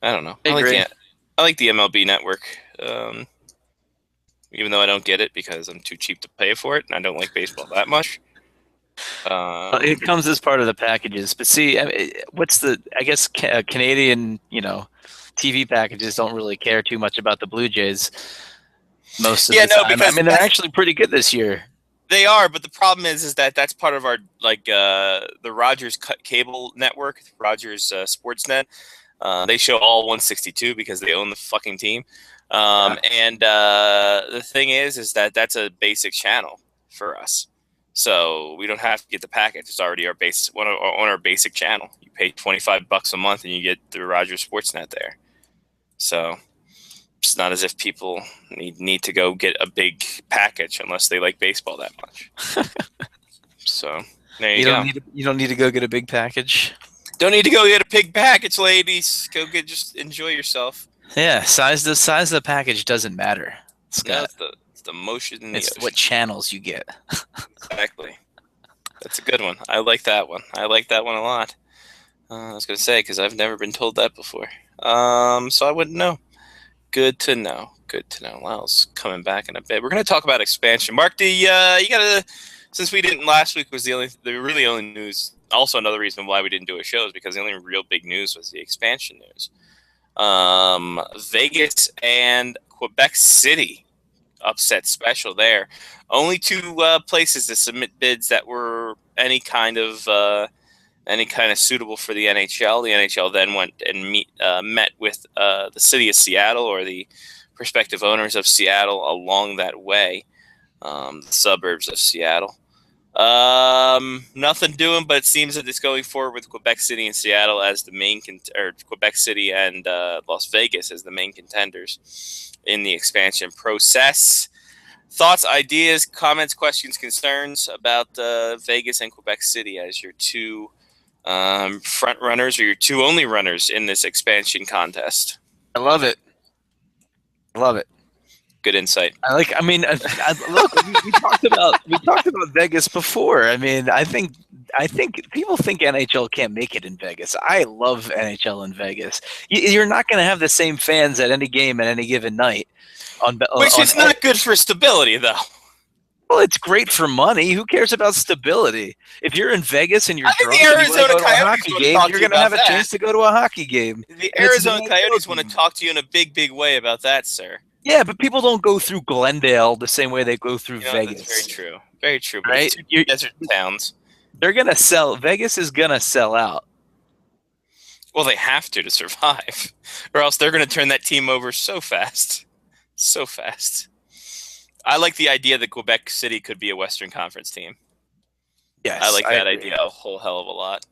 I don't know. I like the MLB Network. Even though I don't get it because I'm too cheap to pay for it, and I don't like baseball that much. It comes as part of the packages, but see, I mean, I guess Canadian, TV packages don't really care too much about the Blue Jays most of the time. Because I mean, they're actually pretty good this year. They are, but the problem is that that's part of our the Rogers cable network, Rogers Sportsnet. They show all 162 because they own the fucking team. And the thing is that that's a basic channel for us, so we don't have to get the package. It's already on our basic channel. You pay $25 a month and you get the Rogers Sportsnet there. So it's not as if people need to go get a big package unless they like baseball that much. So there you go. You don't need to go get a big package. Don't need to go get a big package, ladies. Just enjoy yourself. Yeah, size of the package doesn't matter. It's the motion in the ocean. It's what channels you get. Exactly. That's a good one. I like that one. I like that one a lot. I was going to say, because I've never been told that before. So I wouldn't know. Good to know. Good to know. Lyle's coming back in a bit. We're going to talk about expansion. Mark, you got to, since we didn't last week, was the really only news. Also, another reason why we didn't do a show is because the only real big news was the expansion news. Vegas and Quebec City upset special there. Only two places to submit bids that were any kind of suitable for the NHL. The NHL then went and met with the city of Seattle, or the prospective owners of Seattle along that way, the suburbs of Seattle. Nothing doing, but it seems that it's going forward with Quebec City and Seattle as the main Quebec City and Las Vegas as the main contenders in the expansion process. Thoughts, ideas, comments, questions, concerns about Vegas and Quebec City as your two front runners, or your two only runners in this expansion contest? I love it. Good insight. I mean, look, we talked about Vegas before. I mean, I think people think NHL can't make it in Vegas. I love NHL in Vegas. You're not going to have the same fans at any game at any given night. Which is not good for stability, though. Well, it's great for money. Who cares about stability? If you're in Vegas and you're drunk the and you Arizona go to a Coyotes hockey wanna game, talk you're to you going to have a about chance to go to a hockey game. The Arizona Coyotes want to talk to you in a big, big way about that, sir. Yeah, but people don't go through Glendale the same way they go through Vegas. That's very true. Very true. But Right? It's desert towns. They're going to sell. Vegas is going to sell out. Well, they have to survive, or else they're going to turn that team over so fast. So fast. I like the idea that Quebec City could be a Western Conference team. Yes, I like that agree. idea a whole hell of a lot.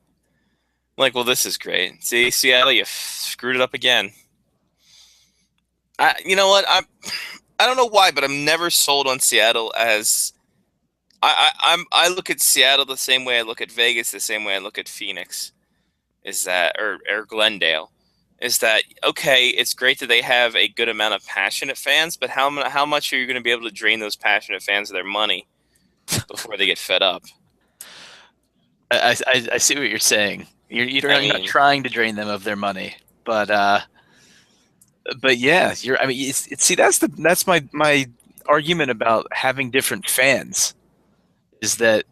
Like, well, this is great. See, Seattle, you screwed it up again. You know what? I don't know why, but I'm never sold on Seattle as I look at Seattle the same way I look at Vegas, the same way I look at Phoenix. Is that or Glendale? Is that okay? It's great that they have a good amount of passionate fans, but how much are you going to be able to drain those passionate fans of their money before they get fed up? I see what you're saying. You're not trying to drain them of their money, but yeah, I mean, see, that's my argument about having different fans, is that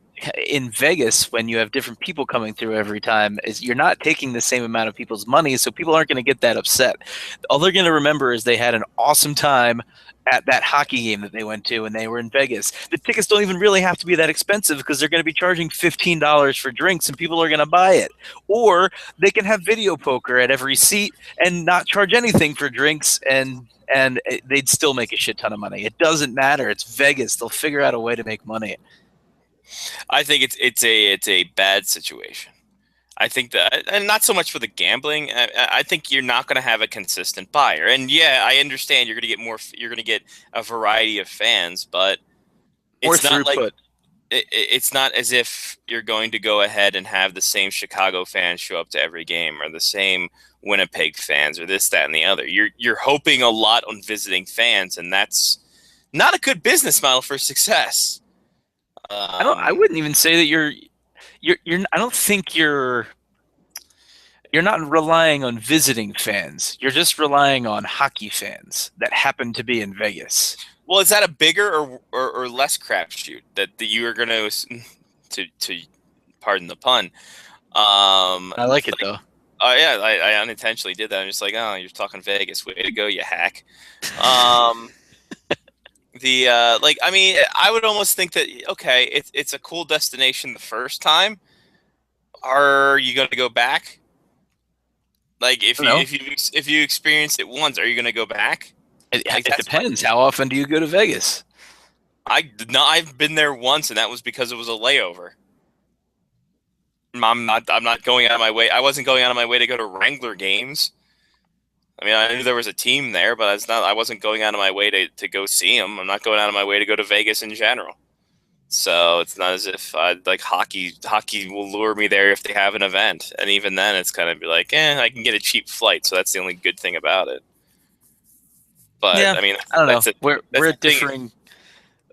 in Vegas, when you have different people coming through every time, is you're not taking the same amount of people's money, so people aren't going to get that upset. All they're going to remember is they had an awesome time at that hockey game that they went to when they were in Vegas. The tickets don't even really have to be that expensive because they're going to be charging $15 for drinks and people are going to buy it. Or they can have video poker at every seat and not charge anything for drinks, and they'd still make a shit ton of money. It doesn't matter. It's Vegas. They'll figure out a way to make money. I think it's a bad situation. I think that, and not so much for the gambling. I think you're not going to have a consistent buyer. And yeah, I understand you're going to get more. You're going to get a variety of fans, but it's not like it's not as if you're going to go ahead and have the same Chicago fans show up to every game, or the same Winnipeg fans, or this, that, and the other. You're hoping a lot on visiting fans, and that's not a good business model for success. I wouldn't even say that you're. I don't think you're not relying on visiting fans. You're just relying on hockey fans that happen to be in Vegas. Well, is that a bigger or less crapshoot that you are going to pardon the pun? I like it though. Oh yeah, I unintentionally did that. I'm just like, oh, you're talking Vegas. Way to go, you hack. I mean, I would almost think that, okay, it's a cool destination the first time. Are you going to go back? Like, if you experienced it once, are you going to go back? It depends. How often do you go to Vegas? I've been there once, and that was because it was a layover. I'm not going out of my way. I wasn't going out of my way to go to Wrangler games. I mean, I knew there was a team there, but I wasn't going out of my way to go see them. I'm not going out of my way to go to Vegas in general. So it's not as if like hockey will lure me there if they have an event. And even then, it's kind of be like, I can get a cheap flight. So that's the only good thing about it. But yeah, I mean, I don't know. We're differing.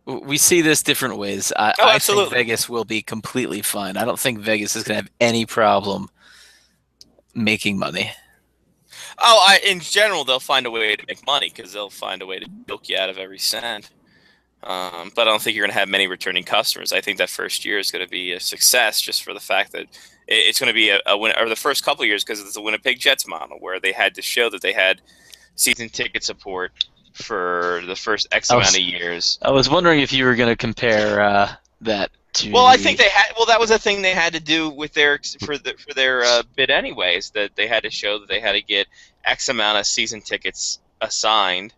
We see this different ways. I think Vegas will be completely fine. I don't think Vegas is going to have any problem making money. Oh, in general, they'll find a way to make money because they'll find a way to milk you out of every cent. But I don't think you're going to have many returning customers. I think that first year is going to be a success just for the fact that it's going to be a win, or the first couple of years, because it's the Winnipeg Jets model where they had to show that they had season ticket support for the first X amount of years. I was wondering if you were going to compare that to. Well, I think they had. Well, that was a thing they had to do with their bid, anyways. That they had to show that they had to get X amount of season tickets assigned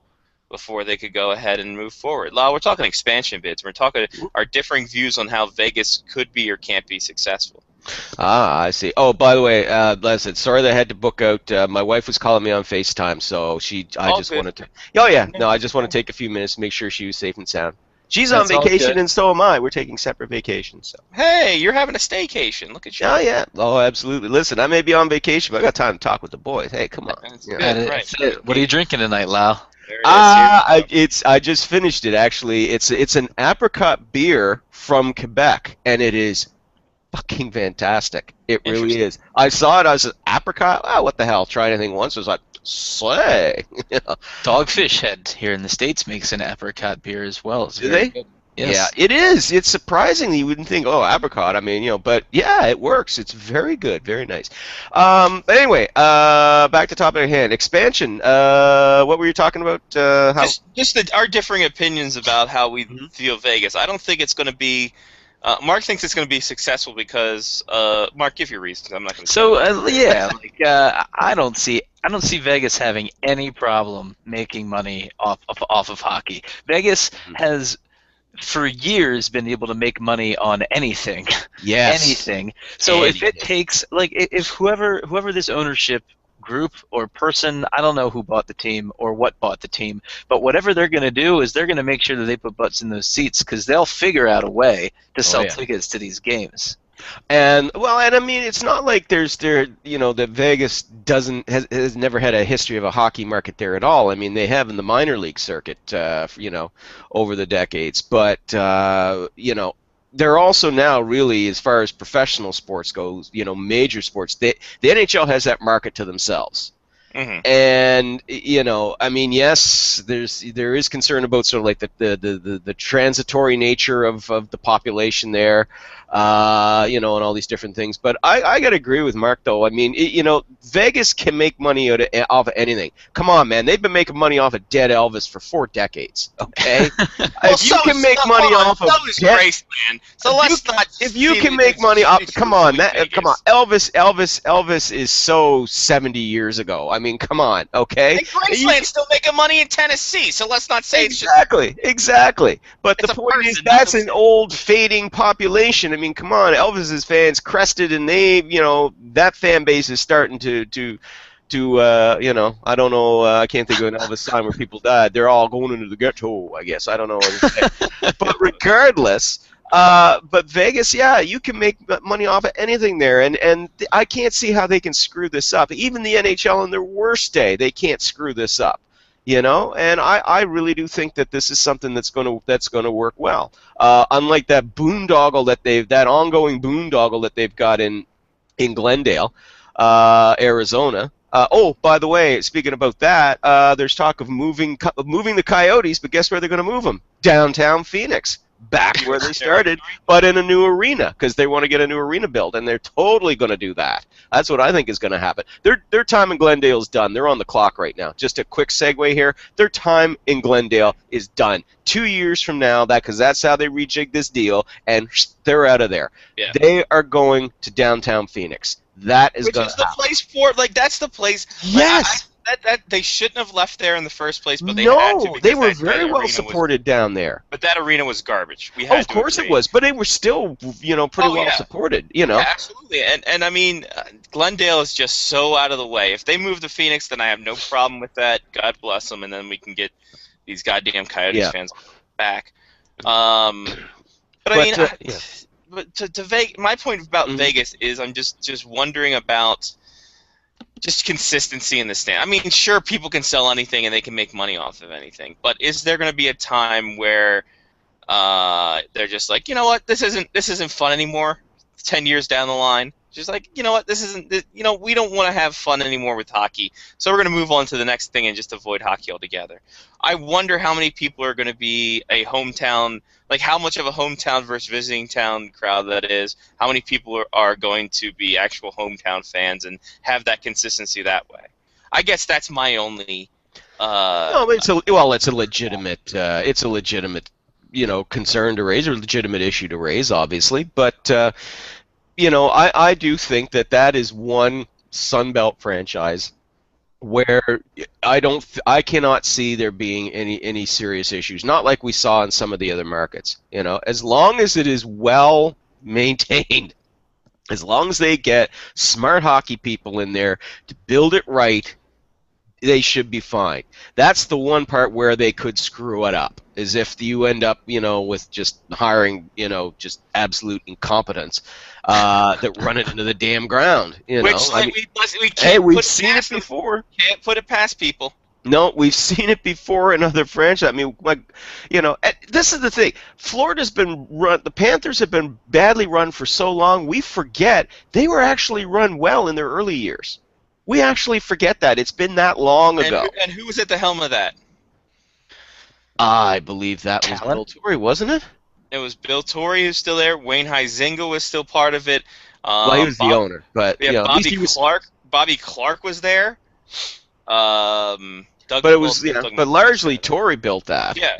before they could go ahead and move forward. We're talking expansion bids. We're talking our differing views on how Vegas could be or can't be successful. Ah, I see. Oh, by the way, listen, sorry that I had to book out. My wife was calling me on FaceTime, so I just want to take a few minutes to make sure she was safe and sound. She's on vacation, and so am I. We're taking separate vacations. So. Hey, you're having a staycation. Look at you. Oh, yeah. Oh, absolutely. Listen, I may be on vacation, but I got time to talk with the boys. Hey, come on. Right. What are you drinking tonight, Lau? There it is. I just finished it actually. It's an apricot beer from Quebec, and it is fucking fantastic. It really is. I saw it. I was like, apricot. Oh, what the hell? Try anything once. I was like, slay. Dogfish Head here in the States makes an apricot beer as well. It's Do very they? good. Yes. Yeah, it is. It's surprising. You wouldn't think, oh, apricot. I mean, but yeah, it works. It's very good. Very nice. But anyway, back to topic at hand. Expansion. What were you talking about? How? Just our differing opinions about how we feel Vegas. I don't think it's going to be. Mark thinks it's going to be successful because Mark, give your reasons. I'm not going to. So I don't see Vegas having any problem making money off of hockey. Vegas has for years been able to make money on anything. Yes. Anything. So if it takes if whoever this ownership group or person, I don't know who bought the team or what bought the team, but whatever they're going to do is they're going to make sure that they put butts in those seats because they'll figure out a way to sell tickets to these games. And I mean, it's not like that Vegas has never had a history of a hockey market there at all. I mean, they have in the minor league circuit, over the decades. But they're also now really, as far as professional sports goes, major sports. The NHL has that market to themselves. Mm-hmm. And I mean, yes, there is concern about sort of like the transitory nature of the population there, and all these different things. But I gotta agree with Mark though. I mean, Vegas can make money off of anything. Come on, man, they've been making money off of dead Elvis for 4 decades. Okay, if you can make money off of Graceland, so let's not. If you can make money off, come on, Elvis is so 70 years ago. I mean, come on, okay? And Graceland's still making money in Tennessee, so let's not say exactly. But the point is, that's an old, fading population. I mean, come on, Elvis's fans crested, and they, that fan base is starting to I don't know, I can't think of an Elvis song where people died. They're all going into the ghetto, I guess. I don't know. But regardless. But Vegas, yeah, you can make money off of anything there, and I can't see how they can screw this up. Even the NHL on their worst day, they can't screw this up, And I really do think that this is something that's going to work well. Unlike that boondoggle that ongoing boondoggle that they've got in Glendale, Arizona. By the way, speaking about that, there's talk of moving the Coyotes, but guess where they're going to move them? Downtown Phoenix. Back where they started, but in a new arena, because they want to get a new arena built, and they're totally going to do that. That's what I think is going to happen. Their time in Glendale is done. They're on the clock right now. Just a quick segue here. Their time in Glendale is done. 2 years from now, because that's how they rejigged this deal, and they're out of there. Yeah. They are going to downtown Phoenix. That is going to happen. Which is the place for, that's the place. Yes. That they shouldn't have left there in the first place, but they had to. They were very well supported down there. But that arena was garbage. Of course it was, but they were still, pretty well supported. Yeah, absolutely. And I mean, Glendale is just so out of the way. If they move to Phoenix, then I have no problem with that. God bless them, and then we can get these goddamn Coyotes fans back. But I mean, but to Vegas, my point about Vegas is I'm just wondering about. Just consistency in the stand. I mean, sure, people can sell anything and they can make money off of anything, but is there going to be a time where they're just like, you know what, this isn't fun anymore? 10 years down the line, just like, you know what, we don't want to have fun anymore with hockey, so we're going to move on to the next thing and just avoid hockey altogether. I wonder how many people are going to be a hometown, like how much of a hometown versus visiting town crowd that is, how many people are going to be actual hometown fans and have that consistency that way. I guess that's my only... it's a legitimate concern to raise, or a legitimate issue to raise, obviously, but I do think that is one Sunbelt franchise where I cannot see there being any serious issues. Not like we saw in some of the other markets. As long as it is well maintained, as long as they get smart hockey people in there to build it right, they should be fine. That's the one part where they could screw it up, is if you end up, with just hiring, just absolute incompetence that run it into the damn ground. Which, we've seen it before. Can't put it past people. No, we've seen it before in other franchises. I mean, this is the thing. Florida's been run. The Panthers have been badly run for so long. We forget they were actually run well in their early years. We actually forget that. It's been that long ago. And who was at the helm of that? I believe that was Talent? Bill Torrey, wasn't it? It was Bill Torrey who's still there. Wayne Huizenga was still part of it. Well, he was the owner, but Yeah, at least he was. Bobby Clark was there. Doug But it was, Doug but largely Torrey built that. Yeah.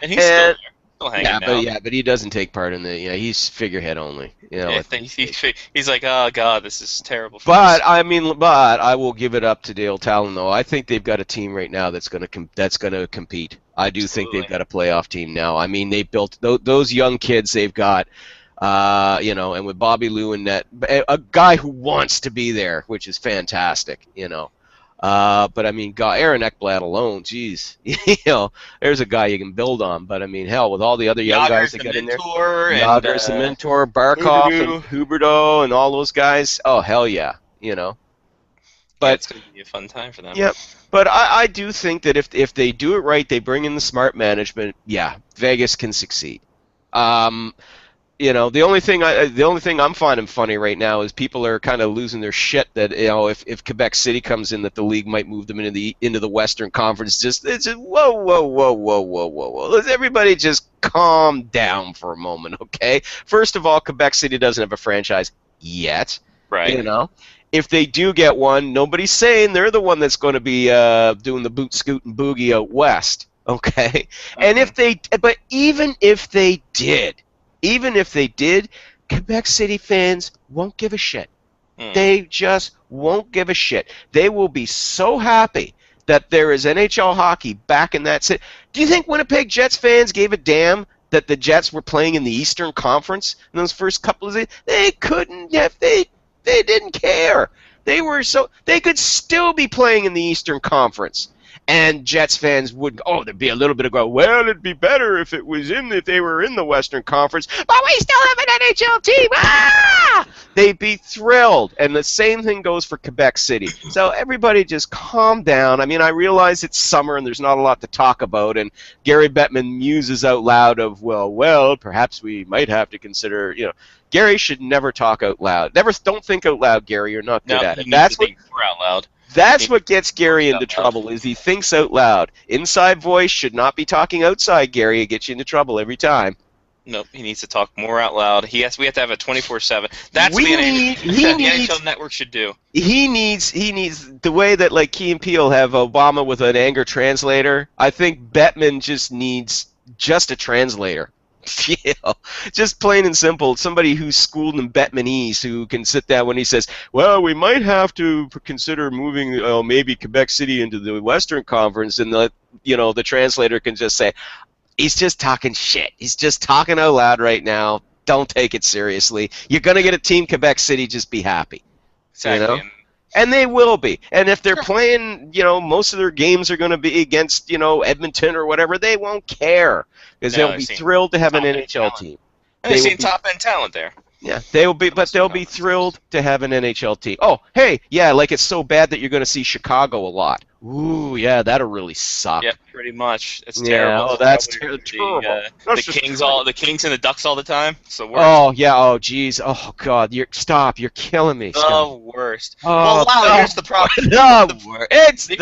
And he's still there, still hanging out. but he doesn't take part in the. He's figurehead only. I think he's like, oh god, this is terrible. But I will give it up to Dale Talon though. I think they've got a team right now that's going to compete. I do think they've got a playoff team now. I mean, they built those young kids. They've got. And with Bobby Lou and net, a guy who wants to be there, which is fantastic, But I mean, God, Aaron Ekblad alone, geez, there's a guy you can build on. But I mean, hell, with all the other young guys that get in there, Yager's the mentor, Barkov and Huberdeau and all those guys. Oh hell yeah, But it's gonna be a fun time for them. Yep. But I do think that if they do it right, they bring in the smart management. Yeah, Vegas can succeed. The only thing I'm finding funny right now is people are kind of losing their shit that if Quebec City comes in, that the league might move them into the Western Conference. It's just whoa. Let's everybody just calm down for a moment, okay? First of all, Quebec City doesn't have a franchise yet, right? If they do get one, nobody's saying they're the one that's going to be doing the boot, scoot, and boogie out west, okay? And even if they did, Quebec City fans won't give a shit. They just won't give a shit. They will be so happy that there is NHL hockey back in that city. Do you think Winnipeg Jets fans gave a damn that the Jets were playing in the Eastern Conference in those first couple of days? They couldn't have. They didn't care. They could still be playing in the Eastern Conference. And Jets fans would, there'd be a little bit of well, it'd be better if they were in the Western Conference, but we still have an NHL team. Ah! They'd be thrilled. And the same thing goes for Quebec City. So everybody just calm down. I mean, I realize it's summer and there's not a lot to talk about, and Gary Bettman muses out loud of, well, perhaps we might have to consider, Gary should never talk out loud. Don't think out loud, Gary. You're not good at it. That's what out loud. That's what gets Gary into trouble, is he thinks out loud. Inside voice should not be talking outside, Gary. It gets you into trouble every time. Nope, he needs to talk more out loud. We have to have a 24/7. That's what the NHL Network should do. He needs the way that like Key and Peele have Obama with an anger translator. I think Bettman just needs just a translator. Just plain and simple, somebody who's schooled in Bettmanese who can sit down when he says, well, we might have to consider moving maybe Quebec City into the Western Conference, and the translator can just say, he's just talking shit. He's just talking out loud right now. Don't take it seriously. You're going to get a team Quebec City, just be happy. Exactly. And they will be. And if they're playing, most of their games are going to be against, Edmonton or whatever, they won't care. Because they'll be thrilled to have an NHL team. And they've seen top-end talent there. Yeah, they'll be thrilled to have an NHL team. Oh, hey, yeah, like it's so bad that you're going to see Chicago a lot. Ooh, yeah, that'll really suck. Yeah, pretty much. It's terrible. Oh, that's terrible. The Kings and the Ducks all the time. So oh yeah. Oh geez. Oh God. You're killing me. The worst. Oh, well, here's the problem. The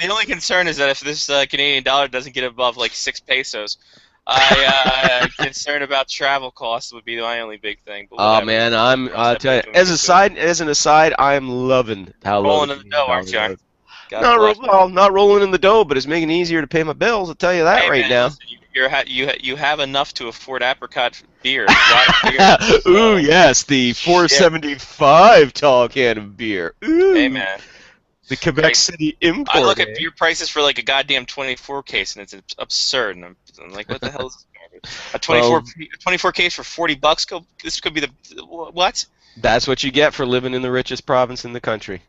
only concern is that if this Canadian dollar doesn't get above like 6 pesos, I'm concerned about travel costs would be my only big thing. Oh man, I'll tell you. As an aside, I'm loving how rolling in the dough, aren't you? Not rolling in the dough, but it's making it easier to pay my bills. I'll tell you that now. You have enough to afford apricot beer. Ooh, yes, the $4.75 tall can of beer. Ooh. Hey man, the Quebec City import. I look at beer prices for like a goddamn 24 case, and it's absurd. And I'm like, what the hell is this garbage? A 24 case for $40? This could be the what? That's what you get for living in the richest province in the country.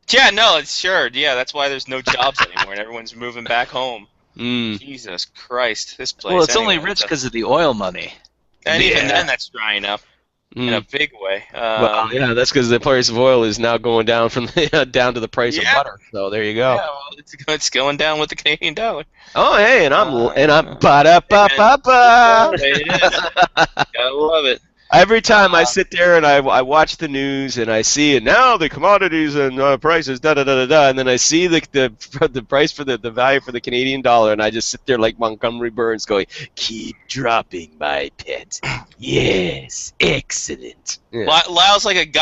Yeah, no, it's sure. Yeah, that's why there's no jobs anymore, and everyone's moving back home. Jesus Christ, this place. Well, it's only rich because of the oil money. And even then, that's drying up. in a big way. Well, yeah, that's because the price of oil is now going down from down to the price of butter. So there you go. Yeah, well, it's going down with the Canadian dollar. Oh, hey, and I'm It ba-da-ba-ba-ba. is. Gotta love it. Every time I sit there and I watch the news and I see it now the commodities and prices da da da da da, and then I see the price for the value for the Canadian dollar, and I just sit there like Montgomery Burns going, "Keep dropping, my pet. Yes, excellent." Yeah. Lyle's like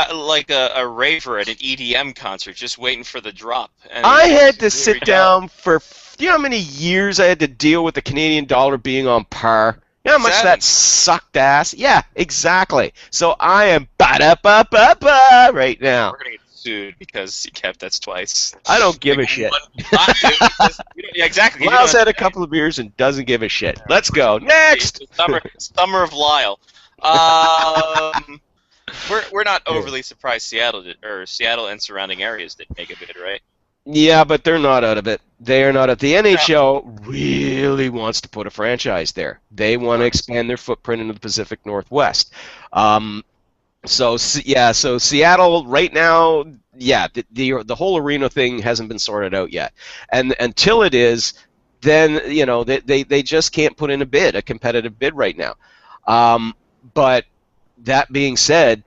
a raver at an EDM concert, just waiting for the drop. And I had to sit down for, you know how many years I had to deal with the Canadian dollar being on par? You know how much that sucked ass? Yeah, exactly. So I am ba-da-ba-ba-ba right now. We're going to get sued because you kept us twice. I don't give a shit. Yeah, exactly. Lyle's had a couple of beers and doesn't give a shit. Let's go. Next! Summer of Lyle. We're not overly surprised Seattle and surrounding areas did make a bid, right? Yeah, but they're not out of it. They are not. The NHL really wants to put a franchise there. They want to expand their footprint into the Pacific Northwest. So Seattle right now, yeah, the whole arena thing hasn't been sorted out yet, and until it is, then they just can't put in a competitive bid right now. But that being said,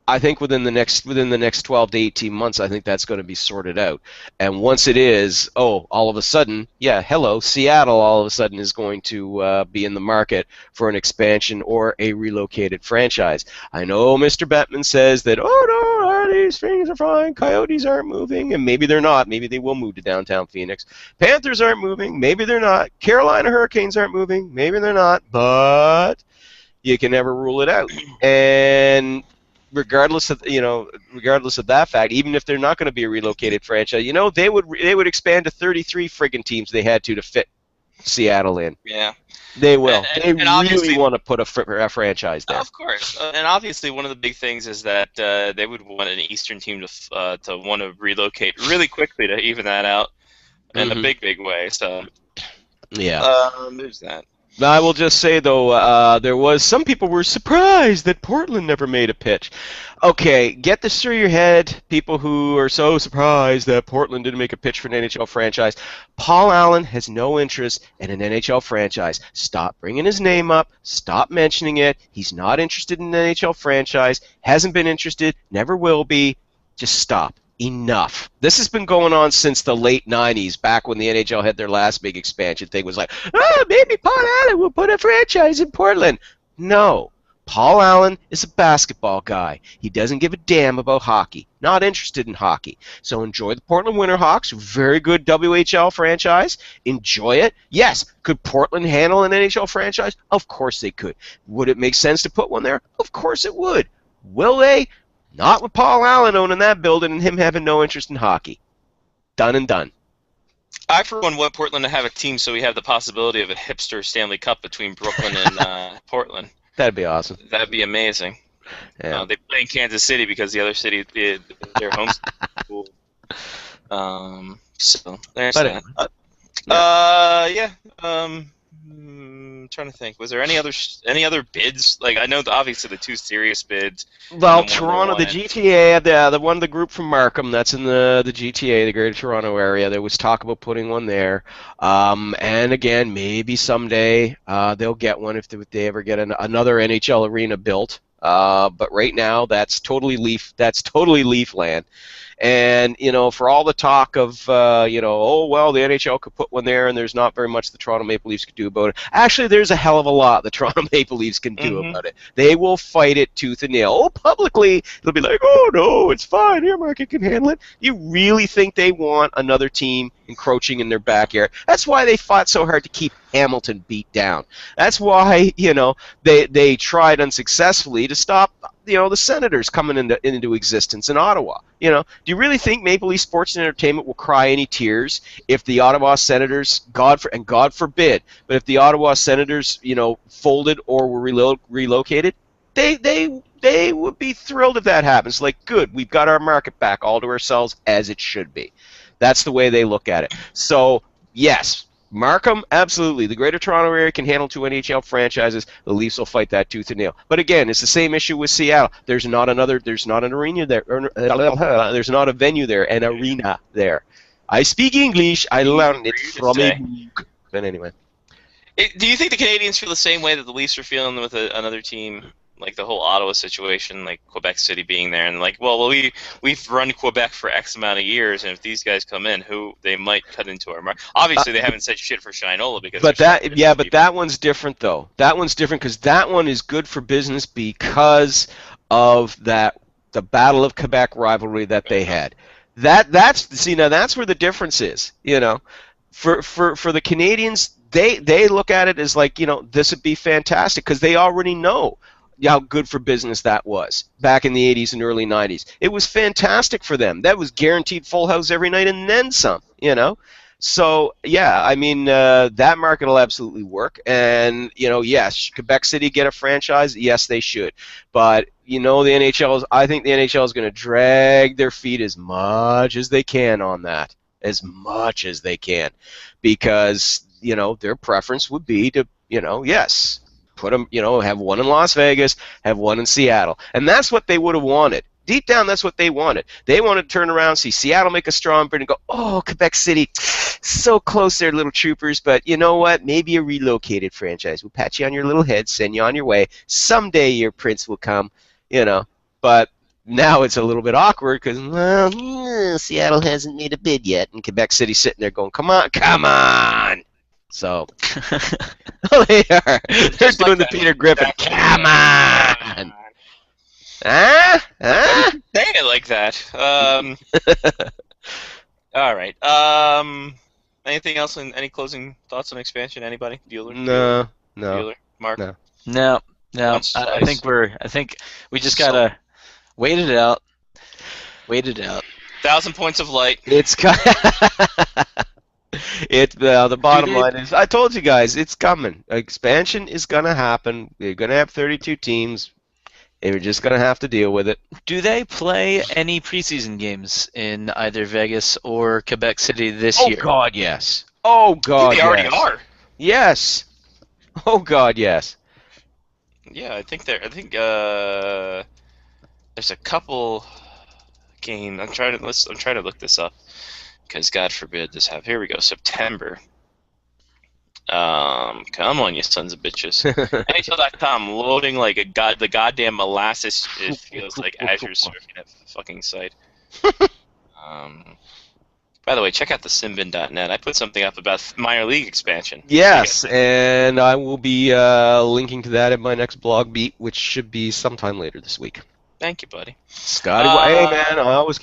I think within the next 12 to 18 months, I think that's going to be sorted out. And once it is, all of a sudden, Seattle all of a sudden is going to be in the market for an expansion or a relocated franchise. I know Mr. Bettman says that, these things are fine, Coyotes aren't moving, and maybe they're not. Maybe they will move to downtown Phoenix. Panthers aren't moving, maybe they're not. Carolina Hurricanes aren't moving, maybe they're not. But you can never rule it out. And regardless of that fact, even if they're not going to be a relocated franchise, they would expand to 33 friggin' teams they had to fit Seattle in. Yeah, they will. And they really want to put a franchise there. Of course, and obviously one of the big things is that they would want an Eastern team to want to relocate really quickly to even that out in a big way. So yeah, there's that. I will just say, though, there was some people were surprised that Portland never made a pitch. Okay, get this through your head, people who are so surprised that Portland didn't make a pitch for an NHL franchise. Paul Allen has no interest in an NHL franchise. Stop bringing his name up. Stop mentioning it. He's not interested in an NHL franchise. Hasn't been interested. Never will be. Just stop. Enough. This has been going on since the late 90s, back when the NHL had their last big expansion thing. Was like, maybe Paul Allen will put a franchise in Portland. No. Paul Allen is a basketball guy. He doesn't give a damn about hockey. Not interested in hockey. So enjoy the Portland Winterhawks. Very good WHL franchise. Enjoy it. Yes. Could Portland handle an NHL franchise? Of course they could. Would it make sense to put one there? Of course it would. Will they? Not with Paul Allen owning that building and him having no interest in hockey. Done and done. I, for one, want Portland to have a team so we have the possibility of a hipster Stanley Cup between Brooklyn and Portland. That'd be awesome. That'd be amazing. Yeah. They play in Kansas City because the other city, their home school. So there's that. I'm trying to think. Was there any other bids? Like, I know obviously the two serious bids. Well, Toronto, the GTA, the one, the group from Markham, that's in the GTA, the Greater Toronto area. There was talk about putting one there. And again, maybe someday they'll get one if they ever get another NHL arena built. But right now, that's totally Leaf land. And, for all the talk of, the NHL could put one there and there's not very much the Toronto Maple Leafs could do about it. Actually, there's a hell of a lot the Toronto Maple Leafs can do about it. They will fight it tooth and nail. Publicly, they'll be like, oh, no, it's fine. Your market can handle it. You really think they want another team encroaching in their backyard? That's why they fought so hard to keep Hamilton beat down. That's why, they tried unsuccessfully to stop the Senators coming into existence in Ottawa. Do you really think Maple Leaf Sports and Entertainment will cry any tears if the Ottawa Senators, God forbid, but if the Ottawa Senators, folded or were relocated? They would be thrilled if that happens. Like, good, we've got our market back all to ourselves, as it should be. That's the way they look at it. So, yes, Markham, absolutely. The Greater Toronto Area can handle 2 NHL franchises. The Leafs will fight that tooth and nail. But again, it's the same issue with Seattle. There's not an arena there. There's not a venue there, an arena there. I speak English. I learned it from a book. But anyway. Do you think the Canadians feel the same way that the Leafs are feeling with another team? Like the whole Ottawa situation, like Quebec City being there, and like, well, we've run Quebec for X amount of years, and if these guys come in, they might cut into our market. Obviously, they haven't said shit for Shinola because. But that one's different though. That one's different because that one is good for business because of the Battle of Quebec rivalry that they had. That's where the difference is. You know, for the Canadians, they look at it as like, you know, this would be fantastic because they already know how good for business that was back in the 80s and early 90s. It was fantastic for them. That was guaranteed full house every night and then some, you know. So, yeah, I mean, that market will absolutely work. And, you know, yes, Quebec City get a franchise? Yes, they should. But, you know, I think the NHL is going to drag their feet as much as they can on that. As much as they can. Because, you know, their preference would be to, you know, yes, put them, you know, have one in Las Vegas, have one in Seattle. And that's what they would have wanted. Deep down, that's what they wanted. They wanted to turn around, see Seattle make a strong bid, and go, oh, Quebec City, so close there, little troopers, but you know what? Maybe a relocated franchise. We'll pat you on your little head, send you on your way. Someday your prince will come, you know. But now it's a little bit awkward because, well, Seattle hasn't made a bid yet, and Quebec City's sitting there going, come on. So, they are. They're doing the Peter Griffin. Come on. Saying it like that. All right. Anything else? Any closing thoughts on expansion? Anybody? Bueller? No. Bueller? Mark? No. I think we just gotta wait it out. 1,000 points of light. The bottom line is, I told you guys, it's coming. Expansion is gonna happen. You're gonna have 32 teams. And you're just gonna have to deal with it. Do they play any preseason games in either Vegas or Quebec City this year? Oh God, yes. Oh God, they already are. Yes. Oh God, yes. Yeah, I think there's a couple games. I'm trying to look this up because God forbid this happen. Here we go. September. Come on, you sons of bitches. NHL.com loading like the goddamn molasses. It feels like as you're surfing at the fucking site. By the way, check out the simbin.net. I put something up about minor league expansion. Yes, and I will be linking to that in my next blog beat, which should be sometime later this week. Thank you, buddy. Scotty, hey man, I always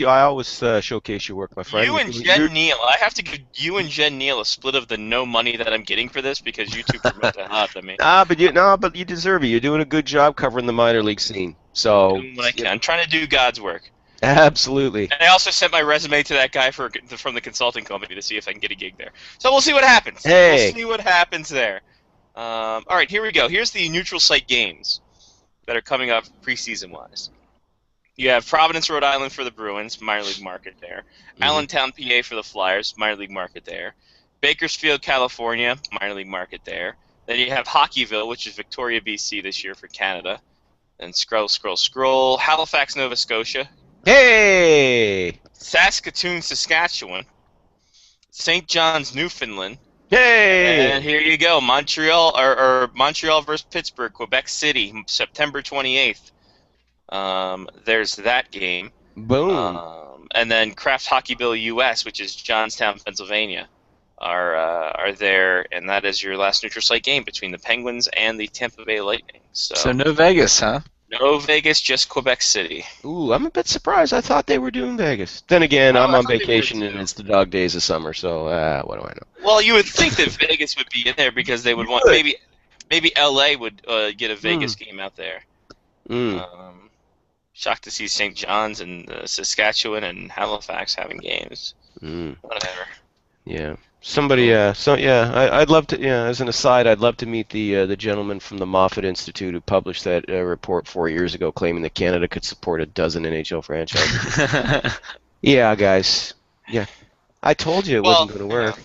showcase your work, my friend. You and Jen Neal, I have to give you and Jen Neal a split of the no money that I'm getting for this because you two promote the hell out of me. But you deserve it. You're doing a good job covering the minor league scene. So I'm trying to do God's work. Absolutely. And I also sent my resume to that guy from the consulting company to see if I can get a gig there. So we'll see what happens. Hey. We'll see what happens there. All right, here we go. Here's the neutral site games that are coming up preseason-wise. You have Providence, Rhode Island for the Bruins, minor league market there. Allentown, PA for the Flyers, minor league market there. Bakersfield, California, minor league market there. Then you have Hockeyville, which is Victoria, BC this year for Canada. And scroll. Halifax, Nova Scotia. Hey! Saskatoon, Saskatchewan. St. John's, Newfoundland. Hey! And here you go, Montreal Montreal versus Pittsburgh, Quebec City, September 28th. There's that game. Boom. And then Kraft Hockeyville US, which is Johnstown, Pennsylvania, are there, and that is your last neutral site game between the Penguins and the Tampa Bay Lightning. So no Vegas, huh? No Vegas, just Quebec City. Ooh, I'm a bit surprised. I thought they were doing Vegas. Then again, I'm on vacation and it's the dog days of summer, so what do I know? Well, you would think that Vegas would be in there because they would want maybe LA would get a Vegas game out there. Shocked to see St. John's and Saskatchewan and Halifax having games. Whatever. Yeah. Somebody, I'd love to, as an aside, I'd love to meet the gentleman from the Moffat Institute who published that report 4 years ago claiming that Canada could support a dozen NHL franchises. Yeah, guys. Yeah. I told you it wasn't going to work.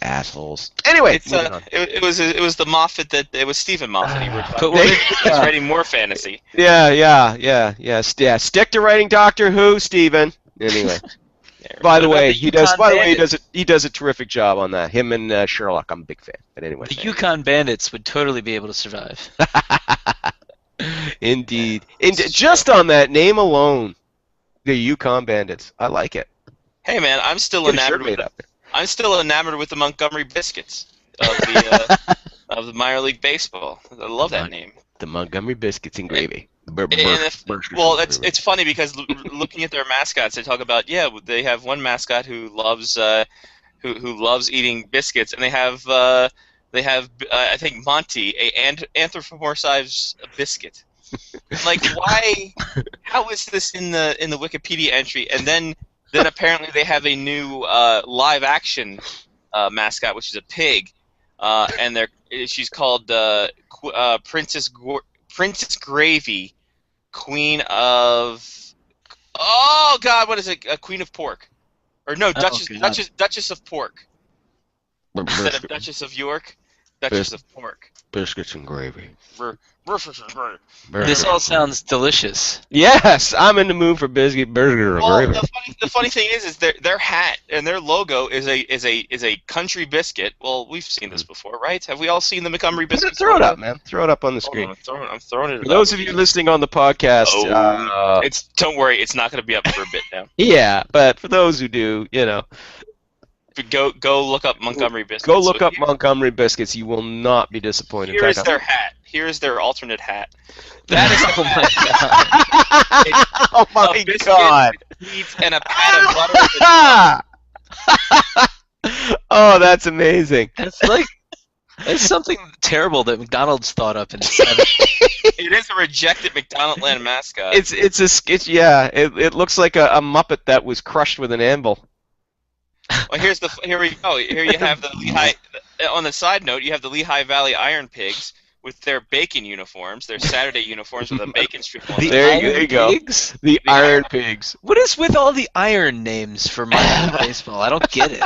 Assholes. Anyway, It's moving on. it was the Moffat that it was Stephen Moffat. He worked But on. He's writing more fantasy. Yeah. Stick to writing Doctor Who, Steven. Anyway. By the way, he does a terrific job on that. Him and Sherlock, I'm a big fan. But anyway, the Yukon Bandits would totally be able to survive. Indeed. Just on that name alone, the Yukon Bandits. I like it. Hey man, I'm still Get a enamored shirt made with up there. I'm still enamored with the Montgomery Biscuits of the of the minor league baseball. I love that name. The Montgomery Biscuits and gravy. It's funny because looking at their mascots, they talk about they have one mascot who loves who loves eating biscuits, and they have I think Monty, an anthropomorphized biscuit. Like, why? How is this in the Wikipedia entry? And then apparently they have a new live action mascot, which is a pig, and she's called Princess Gravy, Queen of what is it? Queen of Pork, or no, Duchess of Pork. Instead of Duchess of York, Duchess of Pork. Biscuits and gravy. This all sounds delicious. Yes, I'm in the mood for biscuit, burger, and gravy. The funny thing is their hat and their logo is a country biscuit. Well, we've seen this before, right? Have we all seen the Montgomery biscuit? Throw it up, man. Throw it up on the screen. I'm throwing it. For those of you listening on the podcast, don't worry, it's not going to be up for a bit now. Yeah, but for those who do, Go look up Montgomery biscuits. Go look up Montgomery biscuits. You will not be disappointed. Here is their hat. Here is their alternate hat. That is oh my god! Meat and a pat of butter. Oh, that's amazing. It's something terrible that McDonald's thought up in the 70s. It is a rejected McDonald Land mascot. It looks like a Muppet that was crushed with an anvil. Well, here we go. Here you have the Lehigh. On the side note, you have the Lehigh Valley Iron Pigs with their bacon uniforms, their Saturday uniforms with a bacon strip on them. There you go. The Iron Pigs. What is with all the iron names for minor league baseball? I don't get it.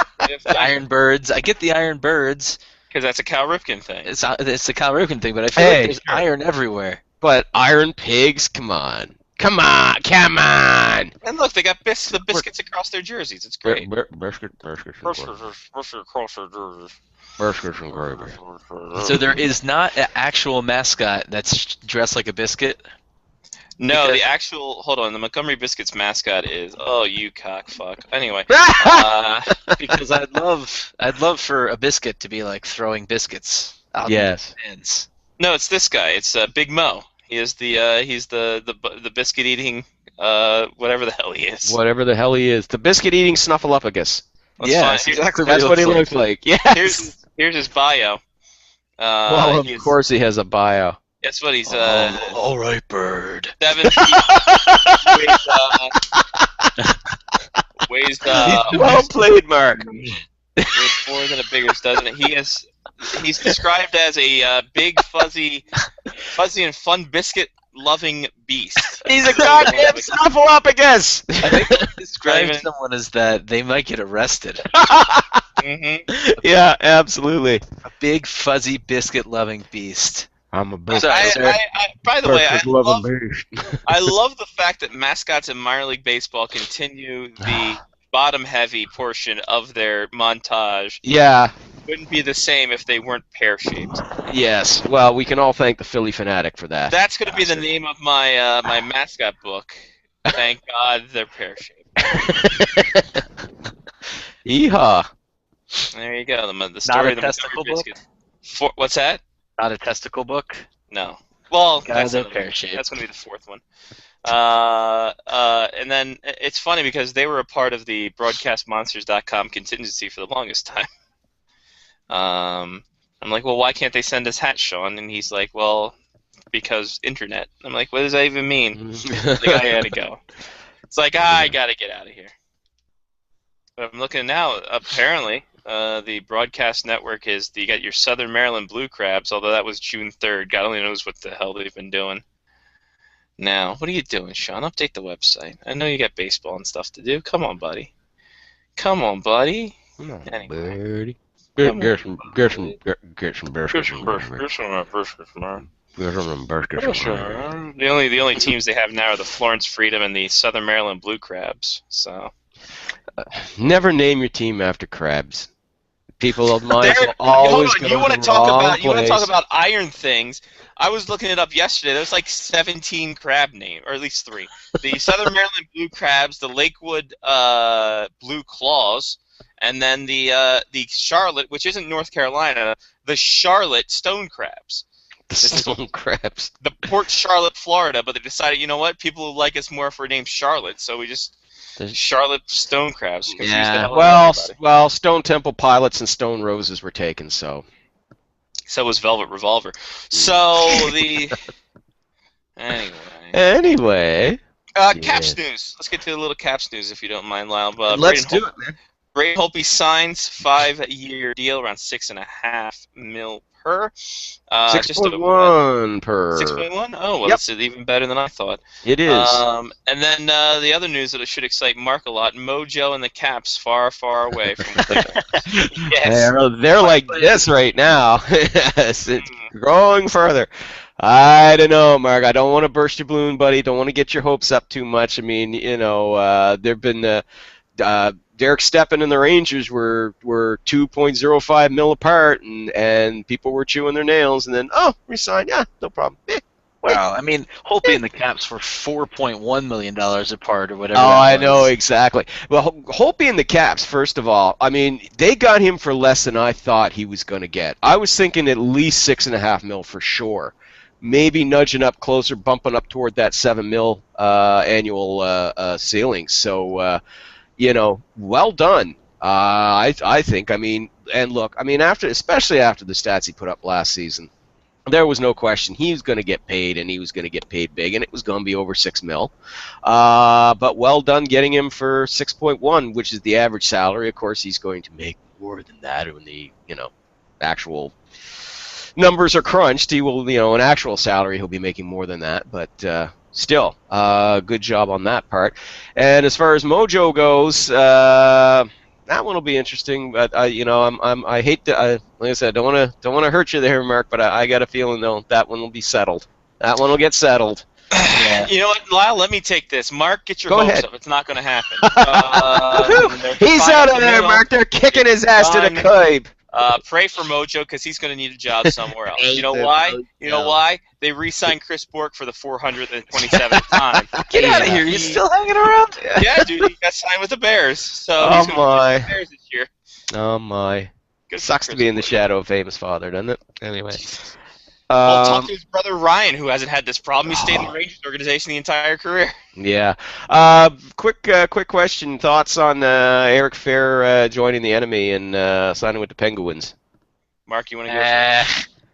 Iron Birds. I get the Iron Birds. Because that's a Cal Ripken thing. It's the Cal Ripken thing, but I feel like there's iron everywhere. But Iron Pigs, come on. Come on! And look, they got the biscuits across their jerseys. It's great. Biscuits and gravy. So there is not an actual mascot that's dressed like a biscuit? No, the actual... Hold on, the Montgomery Biscuits mascot is... Oh, you cockfuck. Anyway. Because I'd love for a biscuit to be like throwing biscuits out the fans. No, it's this guy. It's Big Mo. He is he's the biscuit eating whatever the hell he is. Whatever the hell he is, the biscuit eating snuffleupagus. That's exactly that's what he looks like. Yes. Here's his bio. Well, of course he has a bio. Guess what? He's all right, bird. 7 feet. weighs well played, Mark. Weighs more than a bigger's, doesn't it? He's described as a big, fuzzy and fun biscuit-loving beast. He's a goddamn snuffleupagus! I think what describes someone as that they might get arrested. Mm-hmm. Yeah, absolutely. A big, fuzzy, biscuit-loving beast. I'm a biscuit. By the way, I love the fact that mascots in minor league baseball continue the bottom-heavy portion of their montage. Yeah. Wouldn't be the same if they weren't pear-shaped. Yes. Well, we can all thank the Philly Fanatic for that. That's going to be the name of my my mascot book. Thank God they're pear-shaped. Yeehaw. There you go. The story of the testicle book? What's that? Not a testicle book? No. Well, that's pear-shaped. That's going to be the fourth one. And then it's funny because they were a part of the BroadcastMonsters.com contingency for the longest time. I'm like, well, why can't they send us hats, Sean? And he's like, well, because internet. I'm like, what does that even mean? Like, I gotta go. It's like, I gotta get out of here. But I'm looking now. Apparently, the broadcast network you got your Southern Maryland Blue Crabs, although that was June 3rd. God only knows what the hell they've been doing. Now, what are you doing, Sean? Update the website. I know you got baseball and stuff to do. Come on, buddy. Come on, buddy. Come on, anyway. buddy. Get some biscuits. Get some biscuits, man. The only teams they have now are the Florence Freedom and the Southern Maryland Blue Crabs. So Never name your team after crabs. People of mine will always go you want to to the talk wrong about place. you want to talk about iron things? I was looking it up yesterday. There's like 17 crab names, or at least 3. The Southern Maryland Blue Crabs, the Lakewood Blue Claws, and then the Charlotte, which isn't North Carolina, the Charlotte Stone Crabs. The stone crabs. The Port Charlotte, Florida, but they decided, you know what? People will like us more if we're named Charlotte, so we just Charlotte Stone Crabs. Confused the hell out of everybody. Well, Stone Temple Pilots and Stone Roses were taken, so. So was Velvet Revolver. So Anyway. Caps news. Let's get to a little Caps news, if you don't mind, Lyle. Let's do it, man. Braden Holtby signs 5-year deal, around $6.5 million per. 6.1 per. 6.1? Oh, well, Yep. That's even better than I thought. It is. And then the other news that should excite Mark a lot: Mojo and the Caps far, far away from. Yes. They're like this right now. It's growing further. I don't know, Mark. I don't want to burst your balloon, buddy. Don't want to get your hopes up too much. I mean, there've been Derek Stepan and the Rangers were 2.05 mil apart, and people were chewing their nails, and then resign, yeah, no problem. Wow, I mean, Holtby and the Caps were $4.1 million apart or whatever. Oh, I know, exactly. Well, Holtby and the Caps, first of all, I mean, they got him for less than I thought he was going to get. I was thinking at least $6.5 mil for sure. Maybe nudging up closer, bumping up toward that $7 mil annual ceiling. So, well done. I think. I mean, and look, I mean, especially after the stats he put up last season, there was no question he was going to get paid, and he was going to get paid big, and it was going to be over $6 mil. But well done getting him for 6.1, which is the average salary. Of course, he's going to make more than that when the actual numbers are crunched. He will, an actual salary, he'll be making more than that. But still, good job on that part. And as far as Mojo goes, that one will be interesting. But I hate to, like I said, don't want to hurt you there, Mark. But I got a feeling though that one will be settled. That one will get settled. Yeah. You know what, Lyle? Let me take this. Mark, get your Go hopes ahead. up. It's not going to happen. He's out of there, Mark. They're kicking his ass to the curb. Pray for Mojo because he's going to need a job somewhere else. You know why? You know why? They re-signed Chris Bourque for the 427th time. Get out of here! You're still hanging around? Yeah, dude, he got signed with the Bears. So Oh he's going to my! the Bears this year. Oh my! Good for Sucks to Chris be in the Bourque. shadow of famous father, doesn't it? Anyway. Well, talk to his brother Ryan, who hasn't had this problem. He stayed in the Rangers organization the entire career. Yeah. Quick question. Thoughts on Eric Fair joining the enemy and signing with the Penguins? Mark, you want to go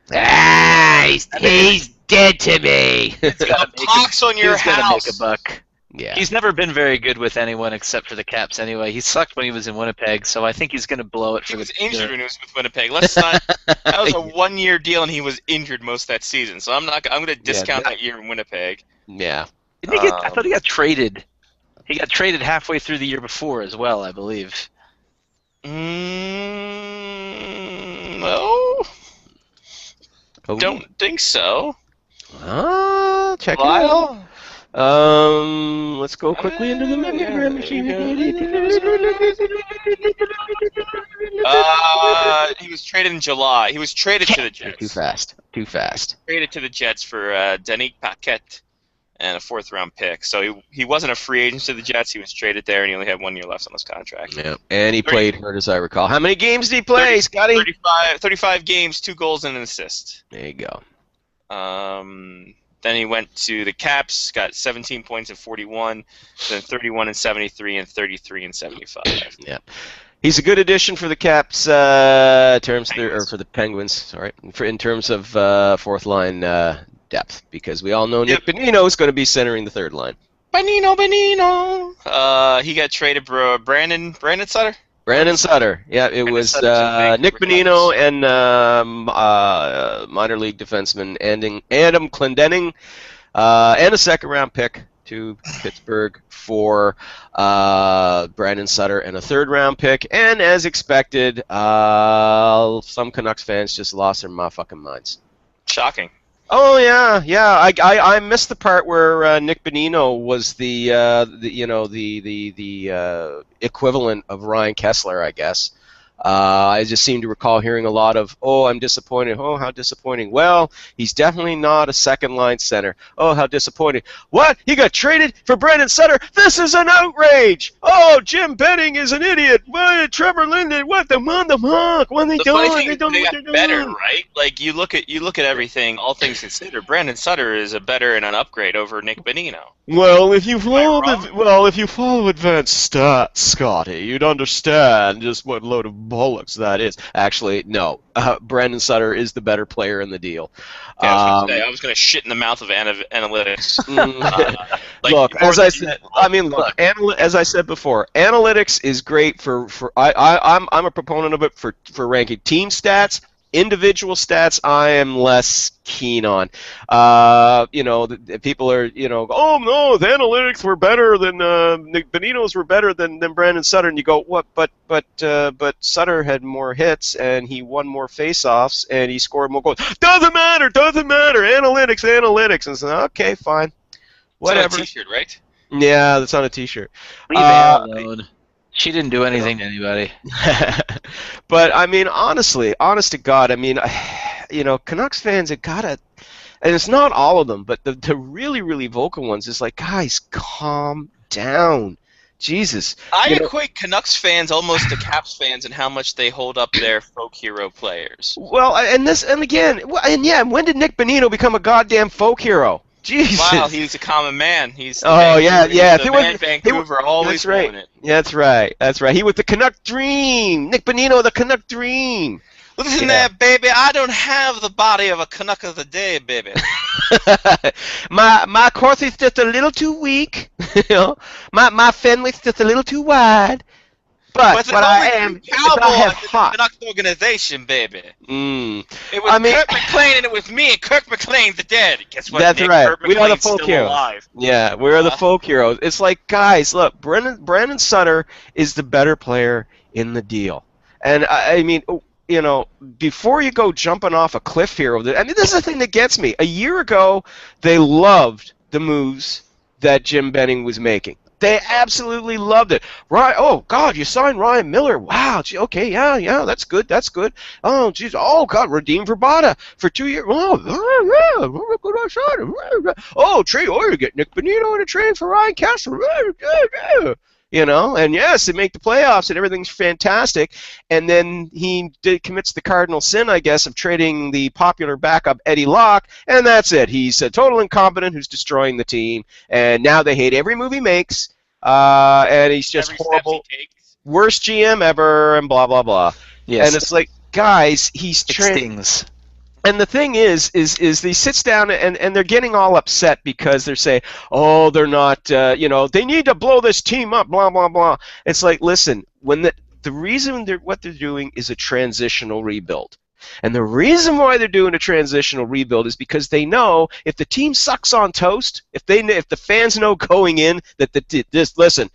first? He's dead to me. It's got a pox on your He's gonna house. make a buck. Yeah. He's never been very good with anyone except for the Caps anyway. He sucked when he was in Winnipeg, so I think he's going to blow it for He was the injured when he was with Winnipeg. That was a 1-year deal, and he was injured most of that season. So I'm going to discount that year in Winnipeg. Yeah. Didn't he I thought he got traded. He got traded halfway through the year before as well, I believe. No. Oh. Don't think so. Check it out. Lyle? Let's go quickly into the He was traded in July. He was traded to the Jets. Too fast. Traded to the Jets for Denis Paquette and a 4th-round pick. So he wasn't a free agent to the Jets. He was traded there, and he only had 1 year left on his contract. Yeah, and he played hurt, as I recall. How many games did he play, Scotty? 35 games, 2 goals, and an assist. There you go. Then he went to the Caps, got 17 points in 41, then 31 in 73, and 33 in 75. Yeah. He's a good addition for the Caps, for the Penguins, sorry, in terms of 4th line depth, because we all know Nick Bonino is going to be centering the 3rd line. Bonino. He got traded, Brandon Sutter? Brandon Sutter. Yeah, it was Nick Bonino and minor league defenseman Adam Clendening, and a 2nd-round pick to Pittsburgh for Brandon Sutter and a third-round pick. And as expected, some Canucks fans just lost their motherfucking minds. Shocking. Oh yeah. I missed the part where Nick Bonino was the equivalent of Ryan Kessler, I guess. I just seem to recall hearing a lot of, "Oh, I'm disappointed. Oh, how disappointing." Well, he's definitely not a second-line center. Oh, how disappointing. What? He got traded for Brandon Sutter? This is an outrage. Oh, Jim Benning is an idiot. What? Trevor Linden, what the fuck? What are they doing? They got better, right? Like, you look at everything, all things considered, Brandon Sutter is a better and an upgrade over Nick Bonino. Well, if you follow advanced stats, Scotty, you'd understand just what load of bollocks that is. Actually, no. Brandon Sutter is the better player in the deal. Yeah, I was going to shit in the mouth of analytics. Look, as I said before, analytics is great for I'm a proponent of it for ranking team stats. Individual stats, I am less keen on. People are, oh no, the analytics were better than Nick Bonino's were better than Brandon Sutter, and you go, what? But Sutter had more hits and he won more faceoffs and he scored more goals. Doesn't matter. Analytics. And so, okay, fine, whatever. It's on a T-shirt, right? Yeah, that's on a T-shirt. Leave Anna alone. She didn't do anything to anybody. But, I mean, honest to God, I mean, Canucks fans have got to, and it's not all of them, but the really, really vocal ones is like, guys, calm down. Jesus. I equate Canucks fans almost to Caps fans and how much they hold up their folk hero players. Well, when did Nick Bonino become a goddamn folk hero? Jesus. Wow, he's a common man. He's Vancouver, always right. it. That's right. He was the Canuck Dream. Nick Bonino, the Canuck Dream. Listen there, baby. I don't have the body of a Canuck of the day, baby. my course is just a little too weak. My fenwick's just a little too wide. But what I am, I have heart. Canucks organization, baby. It was Kirk McLean and it was me and Kirk McLean the dead. Guess what? That's Nick? right. Kirk We are the McLean's folk still heroes. alive. Yeah, we are the folk heroes. It's like, guys, look, Brandon Sutter is the better player in the deal. And I mean, before you go jumping off a cliff here, I mean, this is the thing that gets me. A year ago, they loved the moves that Jim Benning was making. They absolutely loved it. Right? Oh God, you signed Ryan Miller. Wow. Gee, okay, yeah, that's good. Oh, geez. Oh God, redeem Verbata for 2 years. Oh, yeah. Oh, trade. Oh, you get Nick Bonino in a trade for Ryan Kessler. And yes, they make the playoffs and everything's fantastic. And then he commits the cardinal sin, I guess, of trading the popular backup Eddie Locke, and that's it. He's a total incompetent who's destroying the team, and now they hate every move he makes, and he's just horrible, worst GM ever, and blah, blah, blah. Yes. And it's like, guys, he's stings. And the thing is he sits down and they're getting all upset because they're saying, oh, they're not, they need to blow this team up, blah, blah, blah. It's like, listen, when the reason what they're doing is a transitional rebuild. And the reason why they're doing a transitional rebuild is because they know if the team sucks on toast, if the fans know going in that listen,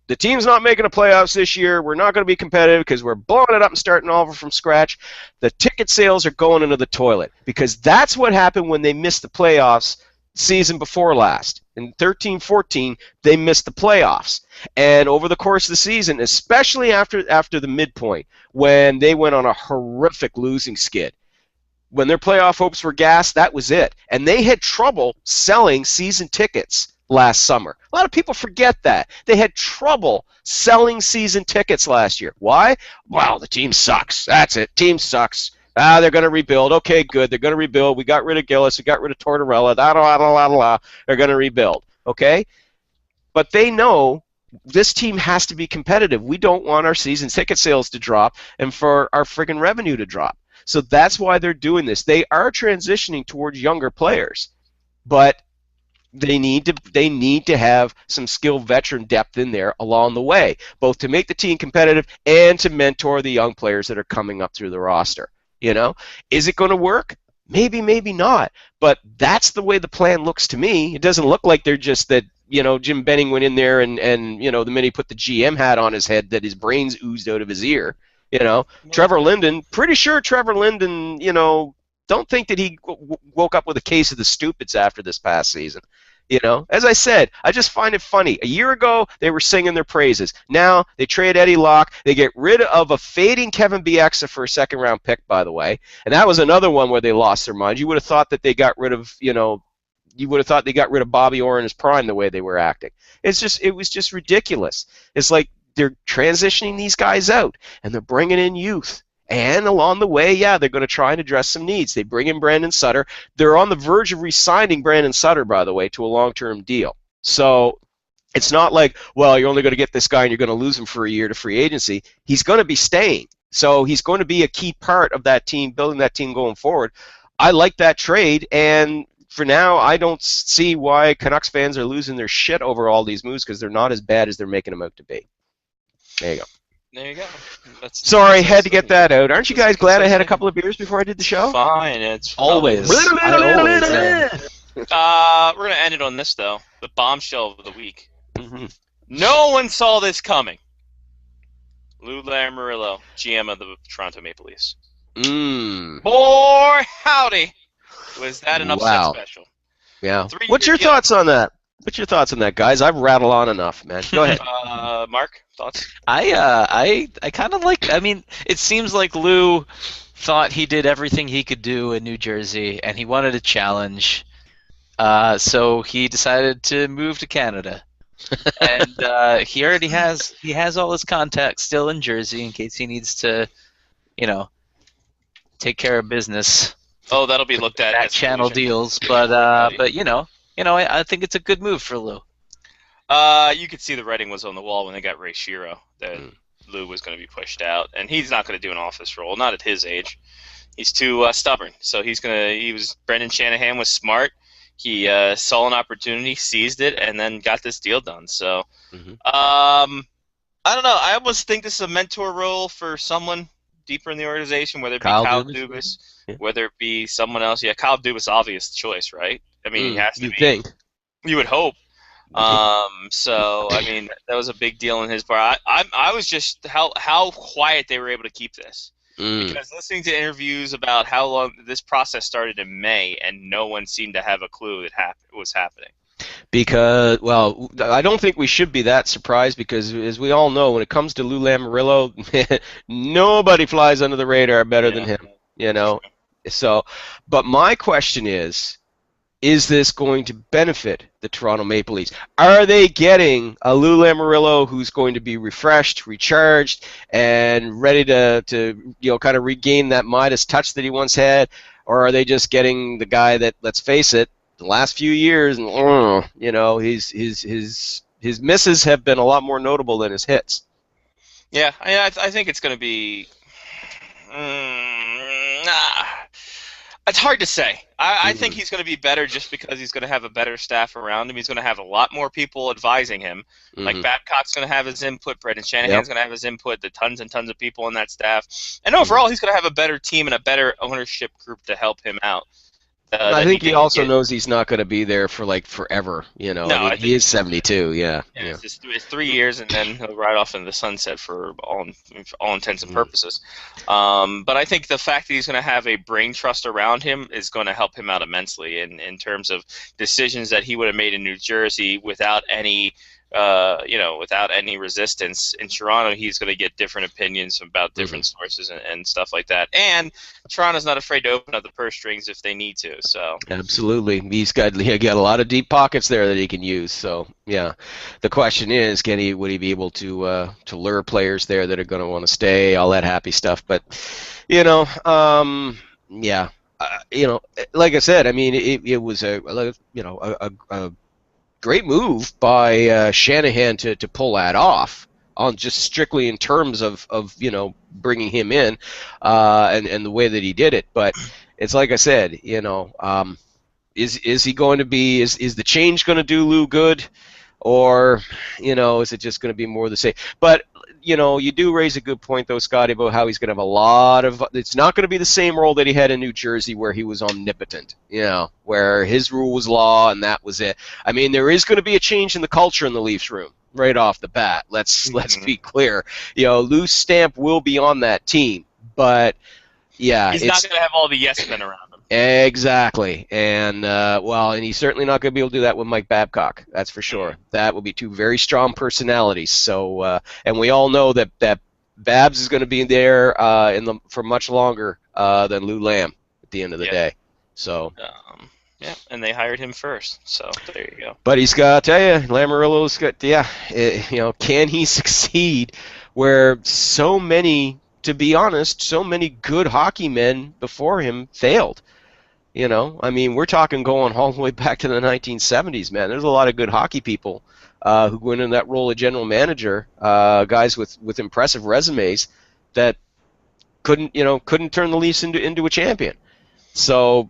the team's not making the playoffs this year. We're not going to be competitive because we're blowing it up and starting all over from scratch. The ticket sales are going into the toilet because that's what happened when they missed the playoffs season before last. In 13-14, they missed the playoffs. And over the course of the season, especially after the midpoint, when they went on a horrific losing skid, when their playoff hopes were gassed, that was it. And they had trouble selling season tickets last summer. A lot of people forget that. They had trouble selling season tickets last year. Why? Well, the team sucks. That's it. Team sucks. They're going to rebuild. Okay, good. They're going to rebuild. We got rid of Gillis. We got rid of Tortorella. They're going to rebuild. Okay? But they know this team has to be competitive. We don't want our season ticket sales to drop and for our friggin' revenue to drop. So that's why they're doing this. They are transitioning towards younger players. But they need to have some skilled veteran depth in there along the way, both to make the team competitive and to mentor the young players that are coming up through the roster. Is it going to work? Maybe, maybe not. But that's the way the plan looks to me. It doesn't look like they're just that Jim Benning went in there and the minute he put the GM hat on his head, that his brains oozed out of his ear. Trevor Linden, pretty sure Trevor Linden, don't think that he woke up with a case of the stupids after this past season. As I said, I just find it funny. A year ago, they were singing their praises. Now, they trade Eddie Locke. They get rid of a fading Kevin Bieksa for a second-round pick, by the way. And that was another one where they lost their mind. You would have thought that they got rid of, Bobby Orr in his prime the way they were acting. It was just ridiculous. It's like they're transitioning these guys out, and they're bringing in youth. And along the way, they're going to try and address some needs. They bring in Brandon Sutter. They're on the verge of re-signing Brandon Sutter, by the way, to a long-term deal. So it's not like, well, you're only going to get this guy and you're going to lose him for a year to free agency. He's going to be staying. So he's going to be a key part of that team, building that team going forward. I like that trade, and for now, I don't see why Canucks fans are losing their shit over all these moves, because they're not as bad as they're making them out to be. There you go. There you go. Sorry, had to get that out. Aren't you guys glad I had a couple of beers before I did the show? Fine, it's always. We're gonna end it on this though. The bombshell of the week. Mm-hmm. No one saw this coming. Lou Lamoriello, GM of the Toronto Maple Leafs. Boy, howdy! Was that an upset special? Yeah. What's your thoughts on that? Guys? I've rattled on enough, man. Go ahead. Mark, thoughts? I kind of like. I mean, it seems like Lou thought he did everything he could do in New Jersey, and he wanted a challenge. So he decided to move to Canada, and he already has all his contacts still in Jersey in case he needs to, take care of business. Oh, that'll be looked at as channel deals, but I think it's a good move for Lou. You could see the writing was on the wall when they got Ray Shero that Lou was going to be pushed out, and he's not going to do an office role, not at his age. He's too stubborn. So Brendan Shanahan was smart. He saw an opportunity, seized it, and then got this deal done. So, I don't know. I almost think this is a mentor role for someone deeper in the organization, whether it be Kyle Dubas, whether it be someone else. Yeah, Kyle Dubas, obvious choice, right? I mean, he has to be. Think. You would hope. So, I mean, that was a big deal on his part. I was just how quiet they were able to keep this. Because listening to interviews about how long this process started in May, and no one seemed to have a clue that was happening. Because, well, I don't think we should be that surprised, because, as we all know, when it comes to Lou Lamoriello, nobody flies under the radar better than him, So, but my question is this going to benefit the Toronto Maple Leafs? Are they getting a Lou Lamoriello who's going to be refreshed, recharged, and ready to kind of regain that Midas touch that he once had? Or are they just getting the guy that, let's face it, the last few years, his misses have been a lot more notable than his hits? Yeah, I think it's going to be. It's hard to say. I think he's going to be better just because he's going to have a better staff around him. He's going to have a lot more people advising him. Like Babcock's going to have his input. Brendan Shanahan's going to have his input. The tons and tons of people on that staff. And overall, he's going to have a better team and a better ownership group to help him out. I think he also knows he's not going to be there for forever. No, he is 72. Yeah. It's 3 years, and then he'll ride off into the sunset for all intents and purposes. But I think the fact that he's going to have a brain trust around him is going to help him out immensely in terms of decisions that he would have made in New Jersey without any. Without any resistance. In Toronto, he's going to get different opinions about different sources and stuff like that. And Toronto's not afraid to open up the purse strings if they need to. So absolutely, he's got a lot of deep pockets there that he can use. So yeah, the question is, would he be able to lure players there that are going to want to stay? All that happy stuff, but like I said, I mean, it was a great move by Shanahan to pull that off, on just strictly in terms of bringing him in and the way that he did it. But it's like I said, is he going to be is the change going to do Lou good? or is it just going to be more of the same? But you do raise a good point though, Scotty, about how he's going to have a lot of. It's not going to be the same role that he had in New Jersey, where he was omnipotent. Where his rule was law and that was it. I mean, there is going to be a change in the culture in the Leafs room right off the bat. Let's be clear. Lou Stamp will be on that team, but yeah, he's not going to have all the yes men around him. Exactly, and and he's certainly not going to be able to do that with Mike Babcock. That's for sure. That will be two very strong personalities. So, and we all know that Babs is going to be there for much longer than Lou Lamb at the end of the day. So. Yeah, and they hired him first, so there you go. But he's got to tell you, Lamoriello's got, can he succeed where so many good hockey men before him failed? I mean, we're talking going all the way back to the 1970s, man. There's a lot of good hockey people who went in that role of general manager, guys with impressive resumes that couldn't turn the Leafs into a champion. So,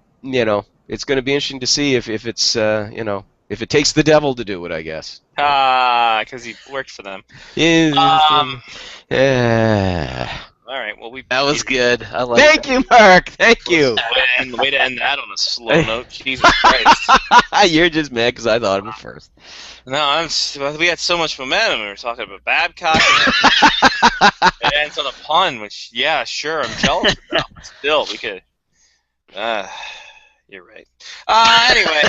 it's going to be interesting to see if it's if it takes the devil to do it, I guess. Because he worked for them. All right. Well, that was good. I like. Thank you, Mark. Thank you. And the way to end that on a slow note. Jesus Christ. You're just mad because I thought of it first. No, we had so much momentum. We were talking about Babcock. It ends on a pun, which, yeah, sure, I'm jealous about. But still, we could. You're right. Anyway.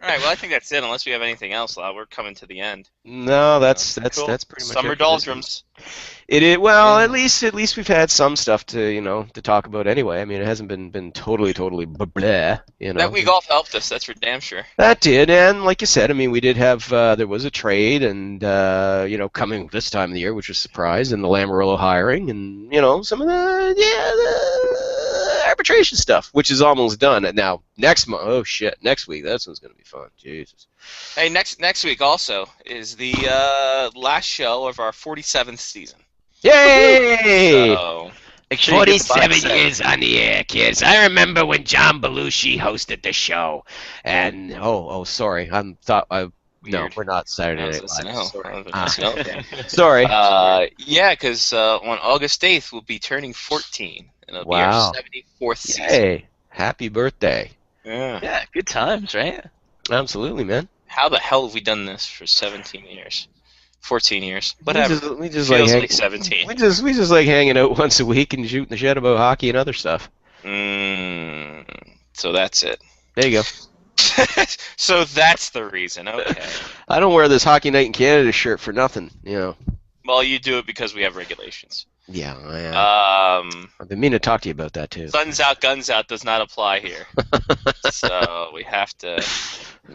All right, well, I think that's it. Unless we have anything else, Lau. We're coming to the end. No, that's cool. That's pretty much summer doldrums. It is. Well, at least we've had some stuff to talk about anyway. I mean, it hasn't been totally blah. That week off helped us. That's for damn sure. That did, and like you said, I mean, we did have there was a trade, and coming this time of the year, which was a surprise, and the Lamoriello hiring, and some of the arbitration stuff, which is almost done. And now next month, next week, that one's gonna be fun. Jesus. Hey, next week also is the last show of our 47th season. Yay! So, 47 years on the air, kids. I remember when John Belushi hosted the show, and sorry, no, we're not Saturday Night Live. Sorry. Yeah, because on August 8th we'll be turning 14, and it'll be our 74th season. Hey, happy birthday! Yeah, good times, right? Absolutely, man. How the hell have we done this for 17 years? 14 years. Whatever. We just feels like like 17. We just like hanging out once a week and shooting the shit about hockey and other stuff. So that's it. There you go. So that's the reason. Okay. I don't wear this Hockey Night in Canada shirt for nothing, Well, you do it because we have regulations. Yeah, I've been meaning to talk to you about that too. Guns out, guns out does not apply here. So we have to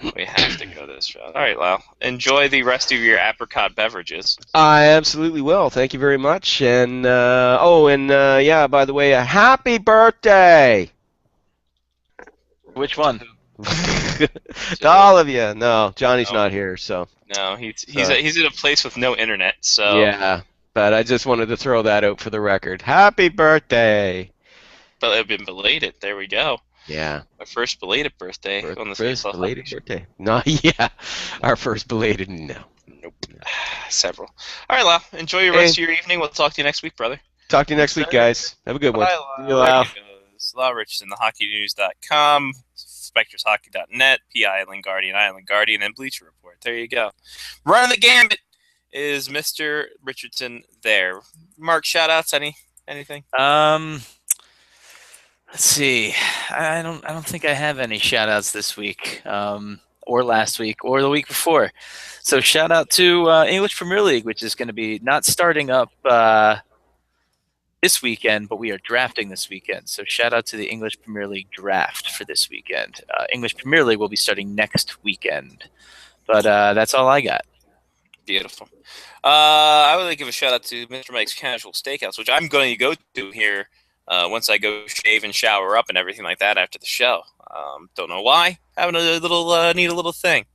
go this route. All right, Lau. Enjoy the rest of your apricot beverages. I absolutely will. Thank you very much. And by the way, a happy birthday. Which one? To all of you. No, Johnny's not here, so. No, he's in a place with no internet, so. Yeah, but I just wanted to throw that out for the record. Happy birthday! But it's been belated. There we go. Yeah. My first belated birthday on the first belated birthday. No, yeah. Our first belated, no. Nope. Several. All right, Lau. Enjoy your rest of your evening. We'll talk to you next week, brother. Talk to you next week, guys. Have a good one. Bye, Lau. Lau Richardson, thehockeynews.com, SpectresHockey.net, PI Island Guardian, and Bleacher Report. There you go. Running the gambit is Mr. Richardson there. Mark, shout-outs, anything? Let's see. I don't think I have any shout-outs this week, or last week, or the week before. So shout-out to English Premier League, which is going to be not starting up this weekend, but we are drafting this weekend. So shout out to the English Premier League draft for this weekend. English Premier League will be starting next weekend. But that's all I got. Beautiful. I would like to give a shout out to Mr. Mike's Casual Steakhouse, which I'm going to go to here once I go shave and shower up and everything like that after the show. Don't know why. Having a little need a little thing.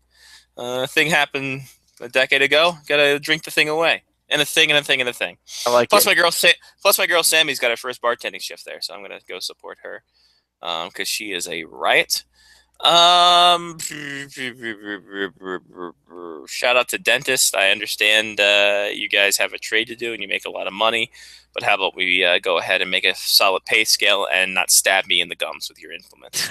Thing happened a decade ago. Got to drink the thing away. And a thing and a thing and a thing. I like plus it. My girl Sammy's got her first bartending shift there, so I'm gonna go support her because she is a riot. Shout out to dentists. I understand you guys have a trade to do and you make a lot of money, but how about we go ahead and make a solid pay scale and not stab me in the gums with your implements?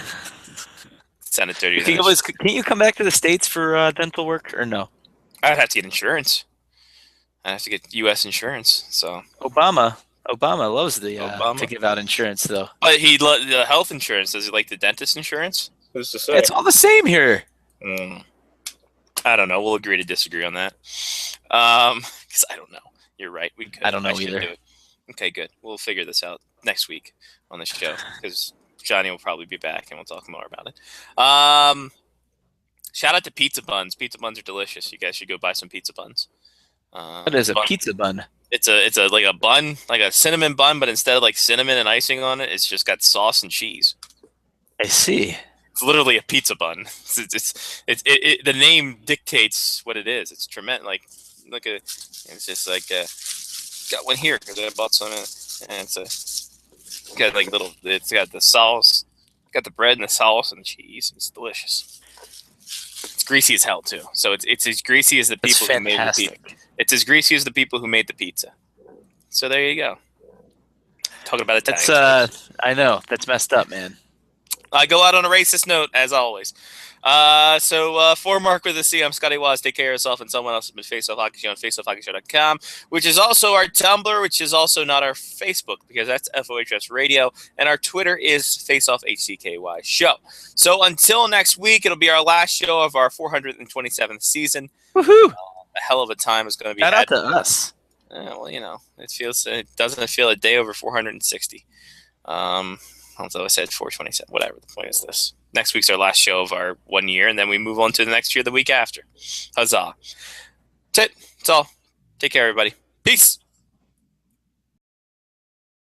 Send it to you. Can you come back to the States for dental work or no? I'd have to get insurance. I have to get U.S. insurance. So Obama loves to give out insurance though. But the health insurance. Does he like the dentist insurance? Who's to say? It's all the same here. I don't know. We'll agree to disagree on that. Because I don't know. You're right. We could. I don't know either. Do it. Okay, good. We'll figure this out next week on the show because Johnny will probably be back and we'll talk more about it. Shout out to pizza buns. Pizza buns are delicious. You guys should go buy some pizza buns. What is a pizza bun? It's like a bun, like a cinnamon bun, but instead of like cinnamon and icing on it, it's just got sauce and cheese. I see. It's literally a pizza bun. The name dictates what it is. It's tremendous. It's just like got one here because I bought some, and it's got like little. It's got the sauce, got the bread and the sauce and the cheese. It's delicious. It's greasy as hell too. So it's as greasy as the people who made the pizza. It's as greasy as the people who made the pizza. So there you go. Talking about Italian. I know that's messed up, man. I go out on a racist note, as always. For Mark with a C, I'm Scotty Waz. Take care of yourself and someone else has been Face Off Hockey Show on faceoffhockeyshow.com, which is also our Tumblr, which is also not our Facebook, because that's FOHS Radio, and our Twitter is FaceOffHCKY Show. So until next week, it'll be our last show of our 427th season. Woohoo! A hell of a time is going to be Shout out to us. Well, it doesn't feel a day over 460. Although I said 427, whatever. The point is this. Next week's our last show of our 1 year, and then we move on to the next year the week after. Huzzah. That's it. That's all. Take care, everybody. Peace.